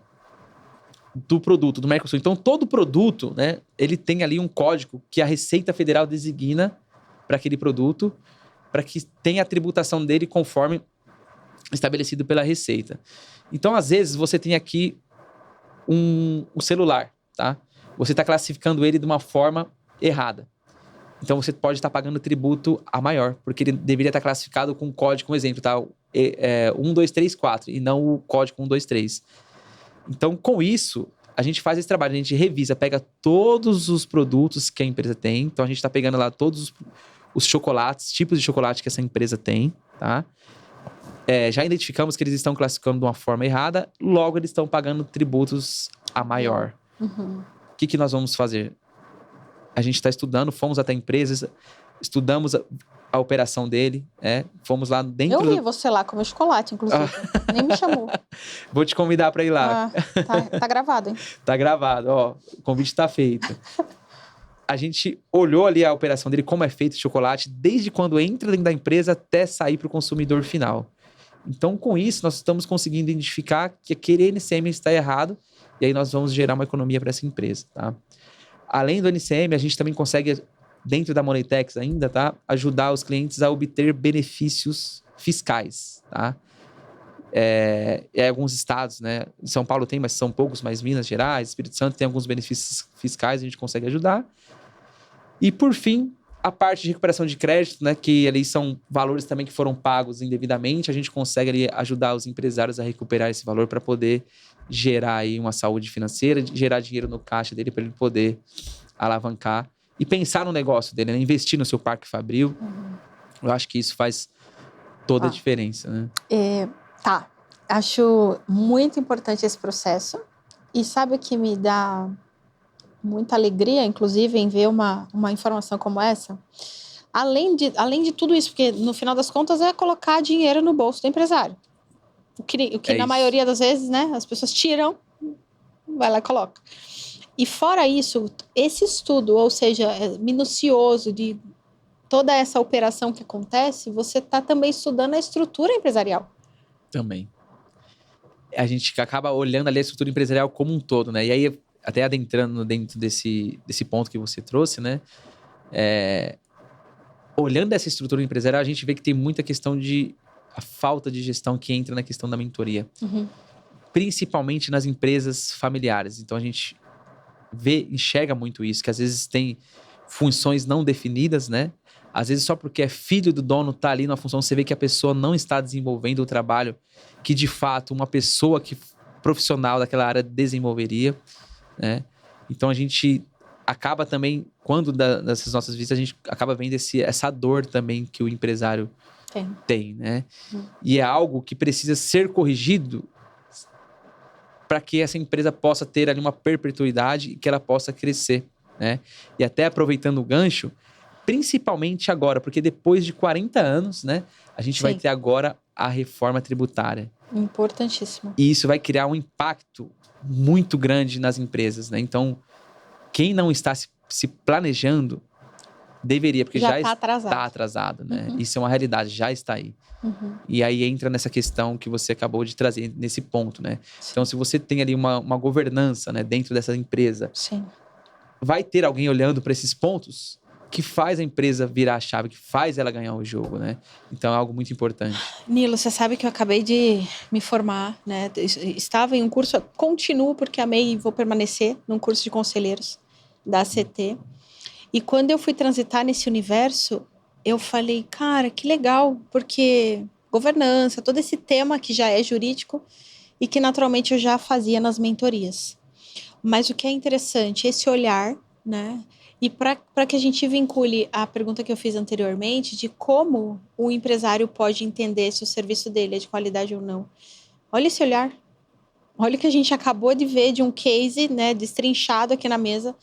do produto, do Mercosul. Então, todo produto, né, ele tem ali um código que a Receita Federal designa para aquele produto, para que tenha a tributação dele conforme estabelecido pela Receita. Então, às vezes, você tem aqui um celular, tá? Você está classificando ele de uma forma errada. Então, você pode estar pagando tributo a maior, porque ele deveria estar classificado com um código, um exemplo, tá? 1234 e não o código 123. Então, com isso, a gente faz esse trabalho, a gente revisa, pega todos os produtos que a empresa tem. Então, a gente está pegando lá todos os chocolates, tipos de chocolate que essa empresa tem, tá? Já identificamos que eles estão classificando de uma forma errada, logo eles estão pagando tributos a maior. Uhum. O que nós vamos fazer? A gente está estudando, fomos até empresas, estudamos a operação dele, fomos lá dentro... Eu vi você lá comer chocolate, inclusive. Nem me chamou. Vou te convidar para ir lá. Tá gravado, hein? Tá gravado, ó. O convite tá feito. A gente olhou ali a operação dele, como é feito o chocolate, desde quando entra dentro da empresa até sair para o consumidor final. Então, com isso, nós estamos conseguindo identificar que aquele NCM está errado e aí nós vamos gerar uma economia para essa empresa, tá? Além do NCM, a gente também consegue, dentro da Moneytex ainda, tá? Ajudar os clientes a obter benefícios fiscais, tá? Alguns estados, né? São Paulo tem, mas são poucos, mas Minas Gerais, Espírito Santo tem alguns benefícios fiscais, a gente consegue ajudar. E, por fim, a parte de recuperação de crédito, né? Que ali são valores também que foram pagos indevidamente, a gente consegue ali ajudar os empresários a recuperar esse valor para poder gerar aí uma saúde financeira, gerar dinheiro no caixa dele para ele poder alavancar e pensar no negócio dele, né? Investir no seu parque fabril. Eu acho que isso faz toda a diferença, né? Tá. Acho muito importante esse processo. E sabe o que me dá muita alegria, inclusive, em ver uma informação como essa? Além de tudo isso, porque no final das contas é colocar dinheiro no bolso do empresário. O que na maioria das vezes, né, as pessoas tiram, vai lá e coloca. E fora isso, esse estudo, ou seja, minucioso de toda essa operação que acontece, você está também estudando a estrutura empresarial. Também. A gente acaba olhando ali a estrutura empresarial como um todo, né? E aí, até adentrando dentro desse ponto que você trouxe, né? Olhando essa estrutura empresarial, a gente vê que tem muita questão de a falta de gestão que entra na questão da mentoria. Uhum. Principalmente nas empresas familiares. Então, a gente enxerga muito isso, que às vezes tem funções não definidas, né? Às vezes só porque é filho do dono tá ali na função, você vê que a pessoa não está desenvolvendo o trabalho que de fato uma pessoa profissional daquela área desenvolveria, né? Então a gente acaba também, quando dessas nossas visitas, a gente acaba vendo essa dor também que o empresário tem, né? E é algo que precisa ser corrigido para que essa empresa possa ter ali uma perpetuidade e que ela possa crescer, né? E até aproveitando o gancho, principalmente agora, porque depois de 40 anos, né, a gente vai ter agora a reforma tributária. Importantíssimo. E isso vai criar um impacto muito grande nas empresas, né? Então, quem não está se planejando, deveria, porque já está atrasado, né? Uhum. Isso é uma realidade, já está aí. Uhum. E aí entra nessa questão que você acabou de trazer, nesse ponto, né? Sim. Então, se você tem ali uma governança, né, dentro dessa empresa, Sim. vai ter alguém olhando para esses pontos que faz a empresa virar a chave, que faz ela ganhar o jogo, né? Então é algo muito importante. Nilo, você sabe que eu acabei de me formar, né? Estava em um curso, continuo porque amei e vou permanecer num curso de conselheiros da ACT. E quando eu fui transitar nesse universo, eu falei, cara, que legal, porque governança, todo esse tema que já é jurídico e que naturalmente eu já fazia nas mentorias. Mas o que é interessante, esse olhar, né? E para que a gente vincule a pergunta que eu fiz anteriormente de como o empresário pode entender se o serviço dele é de qualidade ou não. Olha esse olhar. Olha o que a gente acabou de ver de um case, né, destrinchado aqui na mesa.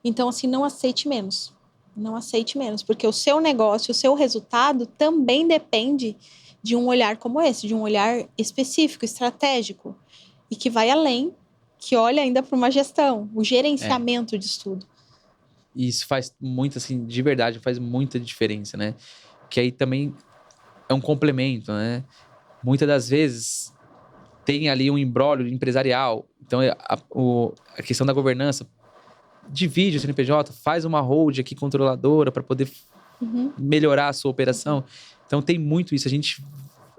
Então, assim, não aceite menos. Não aceite menos, porque o seu negócio, o seu resultado também depende de um olhar como esse, de um olhar específico, estratégico, e que vai além que olha ainda para uma gestão, o gerenciamento disso tudo. E isso faz muito, assim, de verdade, faz muita diferença, né? Que aí também é um complemento, né? Muitas das vezes tem ali um imbróglio empresarial. Então, a questão da governança, divide o CNPJ, faz uma hold aqui controladora para poder melhorar a sua operação. Então, tem muito isso. A gente,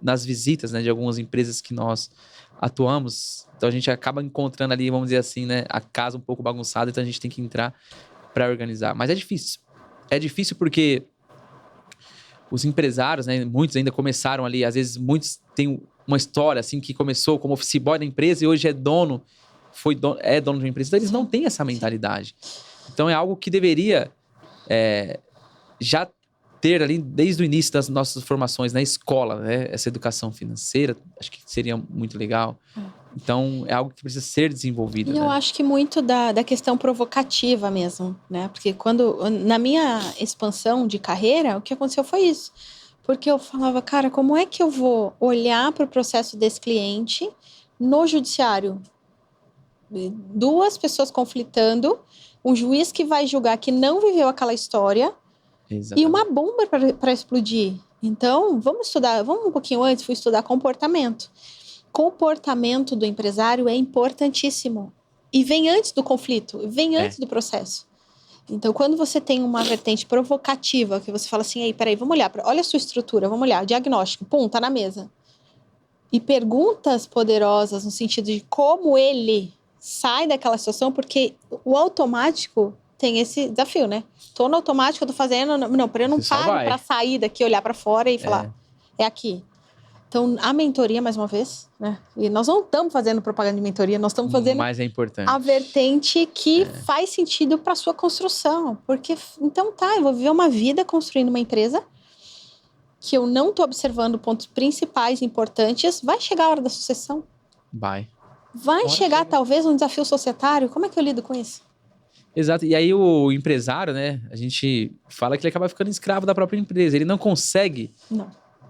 nas visitas, né, de algumas empresas que nós atuamos, então a gente acaba encontrando ali, vamos dizer assim, né, a casa um pouco bagunçada, então a gente tem que entrar para organizar. Mas é difícil. É difícil porque os empresários, né, muitos ainda começaram ali, às vezes muitos têm uma história assim que começou como office boy da empresa e hoje é dono de uma empresa. Então eles não têm essa mentalidade. Então é algo que deveria já ter ali desde o início das nossas formações na escola, né, essa educação financeira, acho que seria muito legal. Então é algo que precisa ser desenvolvido. E eu acho que muito da questão provocativa mesmo, né? Porque na minha expansão de carreira, o que aconteceu foi isso. Porque eu falava, cara, como é que eu vou olhar para o processo desse cliente no judiciário? 2 pessoas conflitando, um juiz que vai julgar que não viveu aquela história. Exatamente. E uma bomba para explodir. Então, vamos um pouquinho antes, fui estudar comportamento. Comportamento do empresário é importantíssimo. E vem antes do conflito, vem antes do processo. Então, quando você tem uma vertente provocativa, que você fala assim, ei, peraí, vamos olhar, olha a sua estrutura, vamos olhar, diagnóstico, pum, tá na mesa. E perguntas poderosas no sentido de como ele sai daquela situação, porque o automático tem esse desafio, né? Tô no automático, eu tô fazendo, não, eu não paro pra sair daqui, olhar pra fora e falar, é aqui. Então, a mentoria, mais uma vez, né? E nós não estamos fazendo propaganda de mentoria, nós estamos fazendo mas é importante. A vertente que faz sentido para a sua construção. Porque, então eu vou viver uma vida construindo uma empresa que eu não estou observando pontos principais importantes. Vai chegar a hora da sucessão? Vai chegar, talvez, um desafio societário. Como é que eu lido com isso? Exato. E aí o empresário, né? A gente fala que ele acaba ficando escravo da própria empresa. Ele não consegue...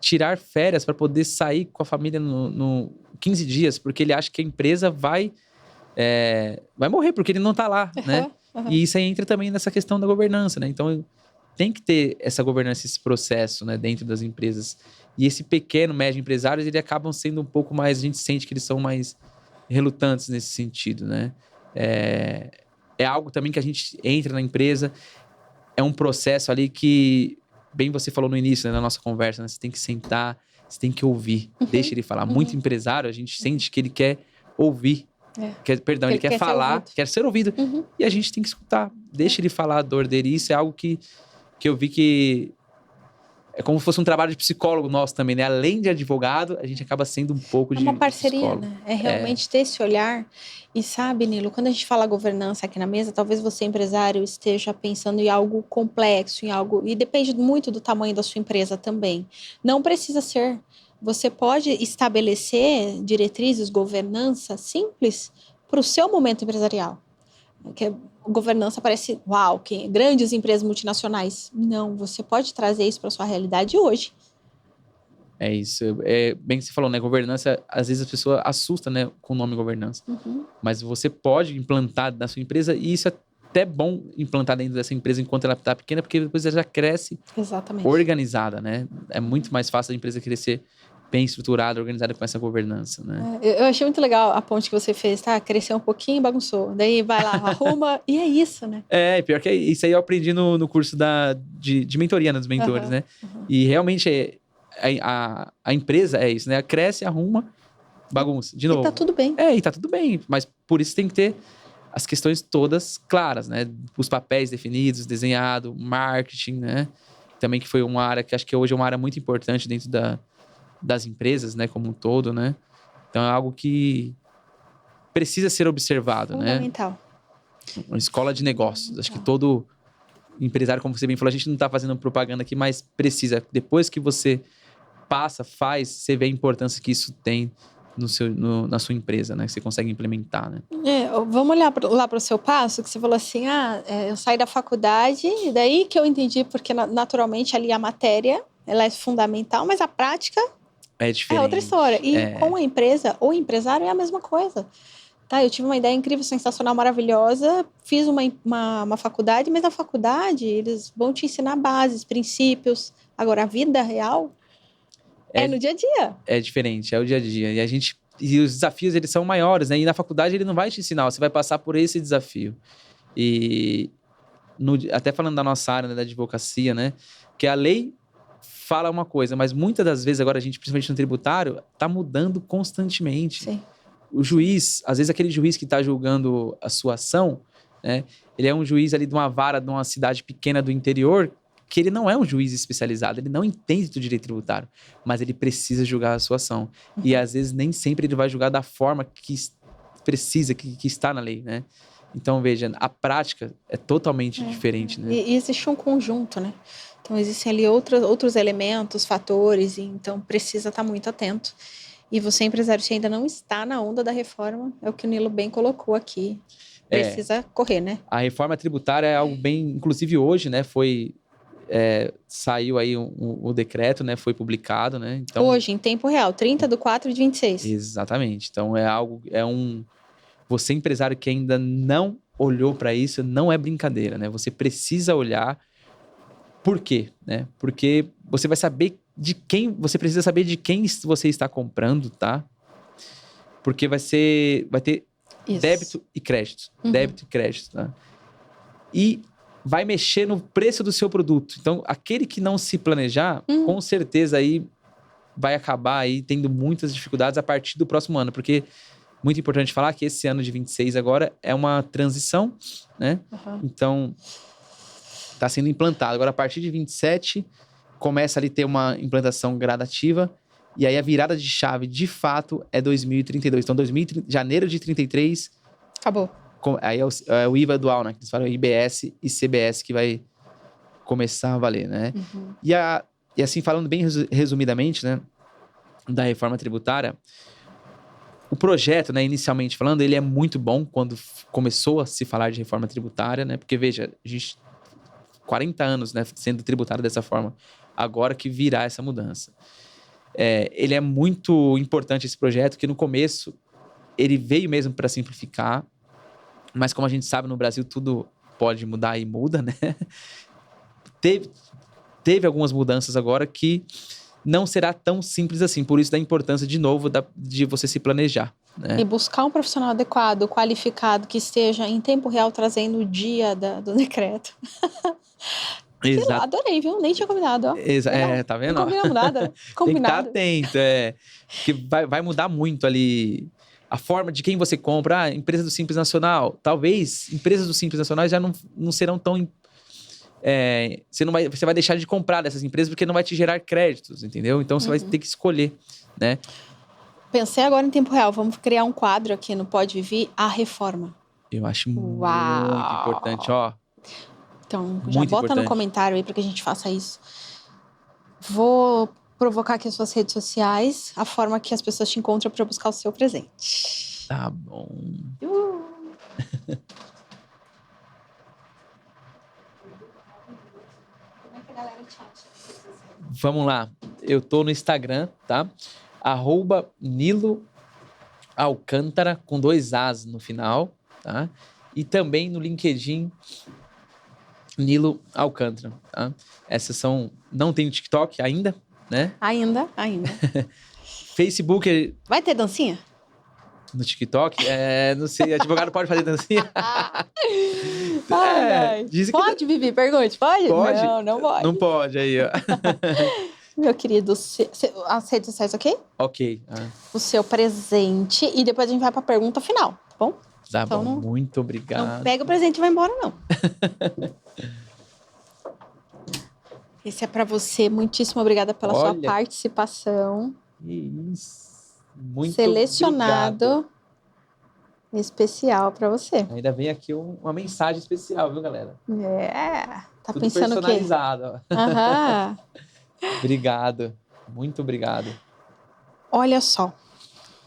tirar férias para poder sair com a família no 15 dias, porque ele acha que a empresa vai morrer, porque ele não tá lá, né? E isso aí entra também nessa questão da governança, né? Então, tem que ter essa governança, esse processo, né, dentro das empresas. E esse pequeno, médio empresários, eles acabam sendo um pouco mais, a gente sente que eles são mais relutantes nesse sentido, né? É algo também que a gente entra na empresa, é um processo ali que... bem você falou no início, né, na nossa conversa, né? Você tem que sentar, você tem que ouvir, deixa ele falar. Muito empresário, a gente sente que ele quer ouvir, ele quer falar, quer ser ouvido. E a gente tem que escutar, deixa ele falar a dor dele. Isso é algo que eu vi que é como se fosse um trabalho de psicólogo nosso também, né? Além de advogado, a gente acaba sendo um pouco de psicólogo. É uma parceria, né? É realmente ter esse olhar. E sabe, Nilo, quando a gente fala governança aqui na mesa, talvez você, empresário, esteja pensando em algo complexo, em algo... E depende muito do tamanho da sua empresa também. Não precisa ser. Você pode estabelecer diretrizes, governança simples para o seu momento empresarial. Que governança parece, uau, que grandes empresas multinacionais. Não, você pode trazer isso para a sua realidade hoje. É isso. Bem que você falou, né? Governança, às vezes a pessoa assusta, né, com o nome governança. Mas você pode implantar na sua empresa, e isso é até bom implantar dentro dessa empresa enquanto ela está pequena, porque depois ela já cresce organizada, né? É muito mais fácil a empresa crescer bem estruturada, organizada com essa governança, né? Eu achei muito legal a ponte que você fez, tá? Cresceu um pouquinho e bagunçou. Daí vai lá, arruma, e é isso, né? Pior que isso aí eu aprendi no curso de mentoria, né, dos mentores, né? E realmente a empresa é isso, né? Cresce, arruma, bagunça, de novo. E tá tudo bem. E tá tudo bem, mas por isso tem que ter as questões todas claras, né? Os papéis definidos, desenhado, marketing, né? Também que foi uma área que acho que hoje é uma área muito importante dentro das empresas, né? Como um todo, né? Então é algo que precisa ser observado, fundamental, né? Uma escola de negócios. Acho que todo empresário, como você bem falou, a gente não tá fazendo propaganda aqui, mas precisa. Depois que você faz, você vê a importância que isso tem na sua empresa, né? Que você consegue implementar, né? Vamos olhar lá para o seu passo, que você falou assim, eu saí da faculdade, e daí que eu entendi, porque naturalmente ali a matéria, ela é fundamental, mas a prática é diferente. É outra história. E com a empresa, o empresário é a mesma coisa. tá? Eu tive uma ideia incrível, sensacional, maravilhosa, fiz uma faculdade, mas na faculdade eles vão te ensinar bases, princípios. Agora, a vida real é no dia a dia. É diferente, é o dia a dia. E os desafios, eles são maiores, né? E na faculdade ele não vai te ensinar, você vai passar por esse desafio. E até falando da nossa área, né, da advocacia, né? Que a lei fala uma coisa, mas muitas das vezes agora a gente, principalmente no tributário, tá mudando constantemente. Sim. O juiz, às vezes aquele juiz que está julgando a sua ação, né? Ele é um juiz ali de uma vara de uma cidade pequena do interior, que ele não é um juiz especializado, ele não entende do direito tributário, mas ele precisa julgar a sua ação. E às vezes nem sempre ele vai julgar da forma que precisa, que está na lei, né? Então, veja, a prática é totalmente diferente, né? E existe um conjunto, né? Então, existem ali outros elementos, fatores, e então precisa estar muito atento. E você, empresário, se ainda não está na onda da reforma, é o que o Nilo bem colocou aqui. Precisa correr, né? A reforma tributária é algo bem... Inclusive hoje, né, saiu aí o decreto, né, foi publicado, né? Então, hoje, em tempo real, 30/4/26. Exatamente. Então, você, empresário que ainda não olhou para isso, não é brincadeira, né? Você precisa olhar. Por quê? Né? Porque você vai saber você precisa saber de quem você está comprando, tá? Porque vai ter Isso. débito e crédito. Débito e crédito, tá? E vai mexer no preço do seu produto. Então, aquele que não se planejar, com certeza aí vai acabar aí tendo muitas dificuldades a partir do próximo ano, porque muito importante falar que esse ano de 26 agora é uma transição, né? Então, está sendo implantado. Agora, a partir de 27, começa ali a ter uma implantação gradativa, e aí a virada de chave, de fato, é 2032. Então, janeiro de 33... Acabou. Aí é o IVA dual, né? Que eles falam IBS e CBS que vai começar a valer, né? E assim, falando bem resumidamente, né? Da reforma tributária, o projeto, né, inicialmente falando, ele é muito bom quando começou a se falar de reforma tributária, né? Porque, veja, a gente 40 anos, né, sendo tributário dessa forma, agora que virá essa mudança. Ele é muito importante esse projeto, que no começo ele veio mesmo para simplificar, mas como a gente sabe, no Brasil tudo pode mudar e muda, né? Teve algumas mudanças agora que não será tão simples assim, por isso da importância, de novo, de você se planejar, né? E buscar um profissional adequado, qualificado, que esteja em tempo real trazendo o dia do decreto. Exato. Adorei, viu? Nem tinha combinado, ó. Tá vendo? Não combinamos nada, né? Combinado. Tem que estar atento, porque vai mudar muito ali a forma de quem você compra. Empresa do Simples Nacional. Talvez empresas do Simples Nacional já não serão tão... você vai deixar de comprar dessas empresas porque não vai te gerar créditos, entendeu? Então, você vai ter que escolher, né? Pensei agora em tempo real. Vamos criar um quadro aqui no Pode Viver, a reforma. Eu acho muito importante, ó. Então, já bota no comentário aí para que a gente faça isso. Vou provocar aqui as suas redes sociais, a forma que as pessoas te encontram para buscar o seu presente. Tá bom. Vamos lá. Eu tô no Instagram, tá? @Nilo Alcântara, com 2 As no final, tá? E também no LinkedIn, Nilo Alcântara, tá? Essas são... Não tem o TikTok ainda, né? Ainda. Facebook... Vai ter dancinha? No TikTok? Não sei, advogado pode fazer dancinha? Pode, Vivi? Pergunte, pode? Pode? Não pode. Não pode, aí, ó. Meu querido, as redes sociais, ok? Ok. O seu presente, e depois a gente vai pra pergunta final, tá bom? Tá bom, muito obrigado. Não pega o presente e vai embora, não. Esse é pra você. Muitíssimo obrigada pela sua participação. Isso. Muito selecionado obrigado. Especial pra você. Ainda vem aqui uma mensagem especial, viu, galera? Tá tudo pensando o quê? Personalizado. Obrigado. Muito obrigado. Olha só.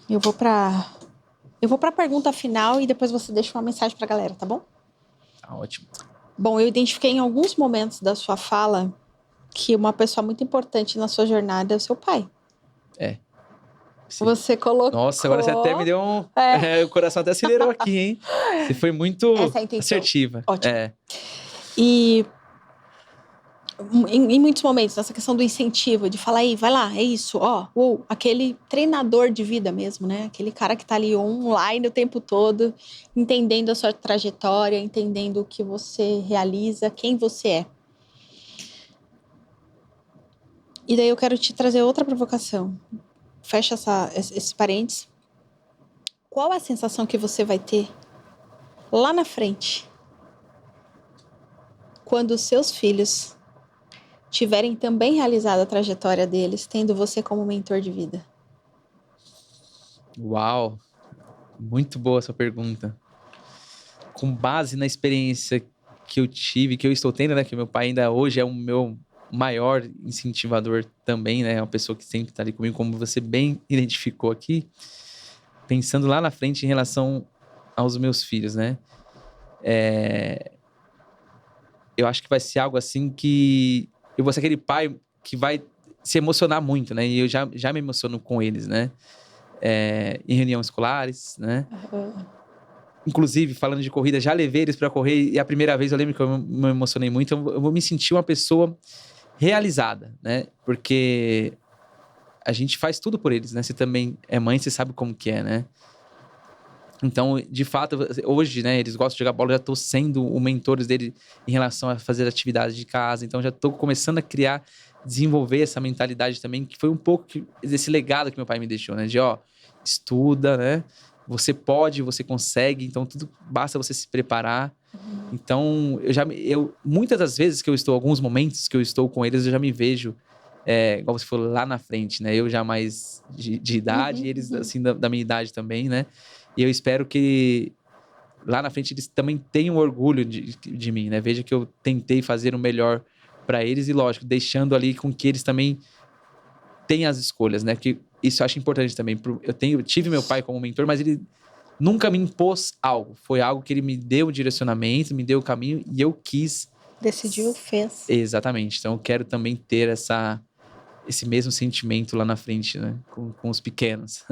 Eu vou pra pergunta final e depois você deixa uma mensagem pra galera, tá bom? Tá ótimo. Bom, eu identifiquei em alguns momentos da sua fala que uma pessoa muito importante na sua jornada é o seu pai. Você colocou... Nossa, agora você até me deu um... o coração até acelerou aqui, hein? Você foi muito assertiva. Ótimo. E em muitos momentos, essa questão do incentivo, de falar, aí, vai lá, é isso, aquele treinador de vida mesmo, né? Aquele cara que tá ali online o tempo todo, entendendo a sua trajetória, entendendo o que você realiza, quem você é. E daí eu quero te trazer outra provocação. Fecha esse parênteses. Qual é a sensação que você vai ter lá na frente, quando os seus filhos tiverem também realizado a trajetória deles, tendo você como mentor de vida? Uau! Muito boa essa pergunta. Com base na experiência que eu tive, que eu estou tendo, né? Que meu pai ainda hoje é o meu maior incentivador também, né? É uma pessoa que sempre está ali comigo, como você bem identificou aqui. Pensando lá na frente em relação aos meus filhos, né? Eu acho que vai ser algo assim que eu vou ser aquele pai que vai se emocionar muito, né? E eu já me emociono com eles, né? Em reuniões escolares, né? Inclusive, falando de corrida, já levei eles para correr e a primeira vez eu lembro que eu me emocionei muito. Eu vou me sentir uma pessoa realizada, né? Porque a gente faz tudo por eles, né? Você também é mãe, você sabe como que é, né? Então, de fato, hoje, né, eles gostam de jogar bola, eu já estou sendo o mentor dele em relação a fazer atividades de casa, então já estou começando a desenvolver essa mentalidade também, que foi um pouco desse legado que meu pai me deixou, né, de estuda, né, você pode, você consegue, então tudo basta você se preparar. Então, muitas das vezes que eu estou, alguns momentos que eu estou com eles, eu já me vejo, igual você falou, lá na frente, né, eu já mais de idade, eles assim da minha idade também, né. E eu espero que lá na frente eles também tenham orgulho de mim, né? Veja que eu tentei fazer o melhor para eles e, lógico, deixando ali com que eles também tenham as escolhas, né? Que isso eu acho importante também. Eu tive meu pai como mentor, mas ele nunca me impôs algo. Foi algo que ele me deu o direcionamento, me deu o caminho e eu quis. Decidiu, fez. Exatamente. Então eu quero também ter esse mesmo sentimento lá na frente, né? Com os pequenos.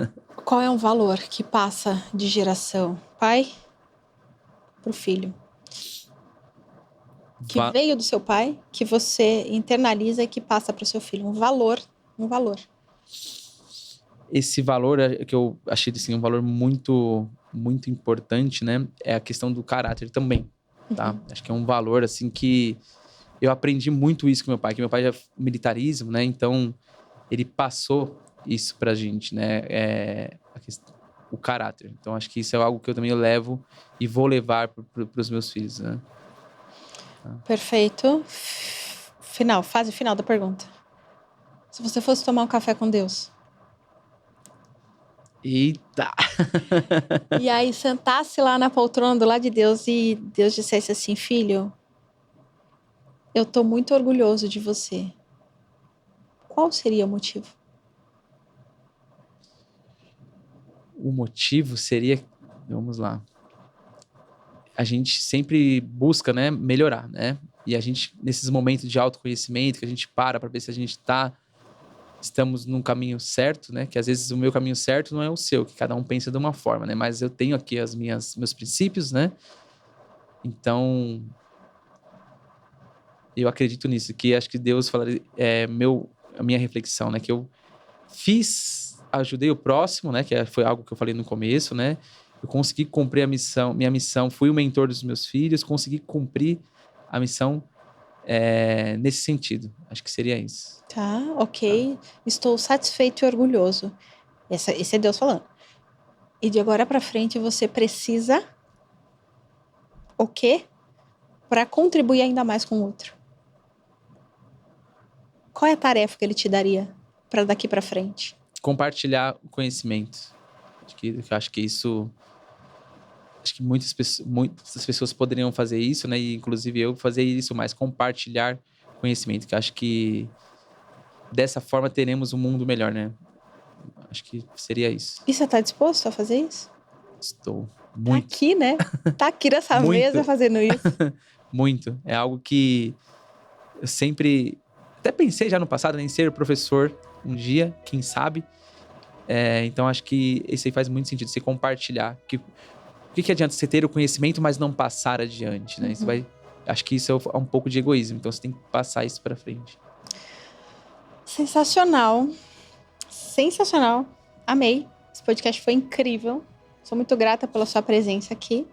Qual é um valor que passa de geração? Pai pro filho. Que veio do seu pai, que você internaliza e que passa para o seu filho. Um valor. Esse valor que eu achei assim, um valor muito, muito importante, né? É a questão do caráter também, tá? Acho que é um valor, assim, que eu aprendi muito isso com meu pai, que meu pai é militarismo, né? Então, ele passou isso pra gente, né? O caráter. Então, acho que isso é algo que eu também levo e vou levar pros meus filhos, né? Perfeito. Fase final da pergunta. Se você fosse tomar um café com Deus... Eita! E aí sentasse lá na poltrona do lado de Deus e Deus dissesse assim: filho, eu tô muito orgulhoso de você. Qual seria o motivo? O motivo seria... Vamos lá. A gente sempre busca, né, melhorar, né? E a gente, nesses momentos de autoconhecimento, que a gente para ver se a gente estamos num caminho certo, né? Que às vezes o meu caminho certo não é o seu, que cada um pensa de uma forma, né? Mas eu tenho aqui meus princípios, né? Então, eu acredito nisso, que acho que Deus falaria, a minha reflexão, né? Que eu ajudei o próximo, né? Foi algo que eu falei no começo, né? Eu consegui cumprir minha missão, fui o mentor dos meus filhos, consegui cumprir a missão nesse sentido. Acho que seria isso. Tá, ok. Estou satisfeito e orgulhoso. Esse é Deus falando. E de agora para frente você precisa o quê? Para contribuir ainda mais com o outro. Qual é a tarefa que ele te daria para daqui para frente? Compartilhar o conhecimento. Acho que isso... Acho que muitas pessoas poderiam fazer isso, né? E inclusive eu fazer isso, mas compartilhar conhecimento. Que acho que dessa forma teremos um mundo melhor, né? Acho que seria isso. E você está disposto a fazer isso? Estou muito. Tá aqui, né? Tá aqui nessa mesa fazendo isso. Muito. É algo que eu sempre... Até pensei já no passado em ser professor um dia, quem sabe. Então, acho que isso aí faz muito sentido, você compartilhar. O que adianta você ter o conhecimento, mas não passar adiante, né? Acho que isso é um pouco de egoísmo, então você tem que passar isso para frente. Sensacional. Sensacional. Amei. Esse podcast foi incrível. Sou muito grata pela sua presença aqui.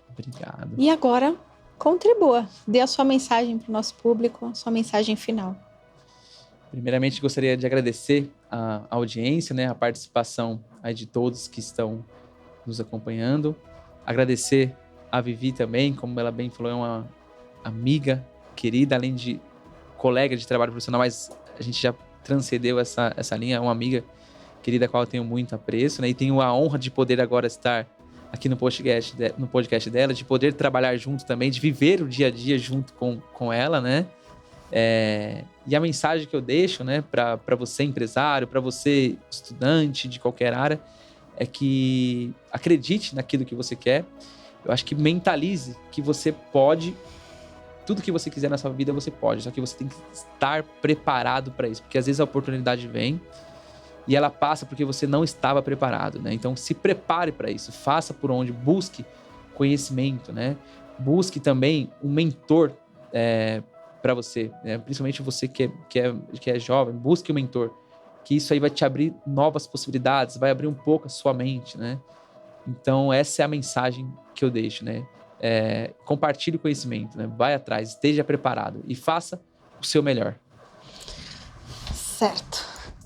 Obrigado. E agora, contribua. Dê a sua mensagem para o nosso público, a sua mensagem final. Primeiramente, gostaria de agradecer a audiência, né, a participação aí de todos que estão nos acompanhando. Agradecer a Vivi também, como ela bem falou, é uma amiga querida, além de colega de trabalho profissional, mas a gente já transcendeu essa linha, é uma amiga querida, a qual eu tenho muito apreço, né, e tenho a honra de poder agora estar aqui no podcast dela, de poder trabalhar junto também, de viver o dia a dia junto com ela, né. E a mensagem que eu deixo, né, para você empresário, para você estudante de qualquer área, é que acredite naquilo que você quer. Eu acho que mentalize que você pode, tudo que você quiser na sua vida você pode, só que você tem que estar preparado para isso, porque às vezes a oportunidade vem e ela passa porque você não estava preparado, né? Então se prepare para isso, faça por onde, busque conhecimento, né? Busque também um mentor para você, né? Principalmente você que é jovem, busque um mentor, que isso aí vai te abrir novas possibilidades, vai abrir um pouco a sua mente, né? Então essa é a mensagem que eu deixo, né? Compartilhe o conhecimento, né? Vai atrás, esteja preparado e faça o seu melhor. Certo.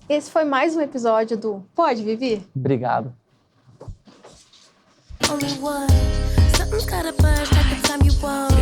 Esse foi mais um episódio do Pode, Vivi? Obrigado. Only one. Something's got a buzz like the time you won.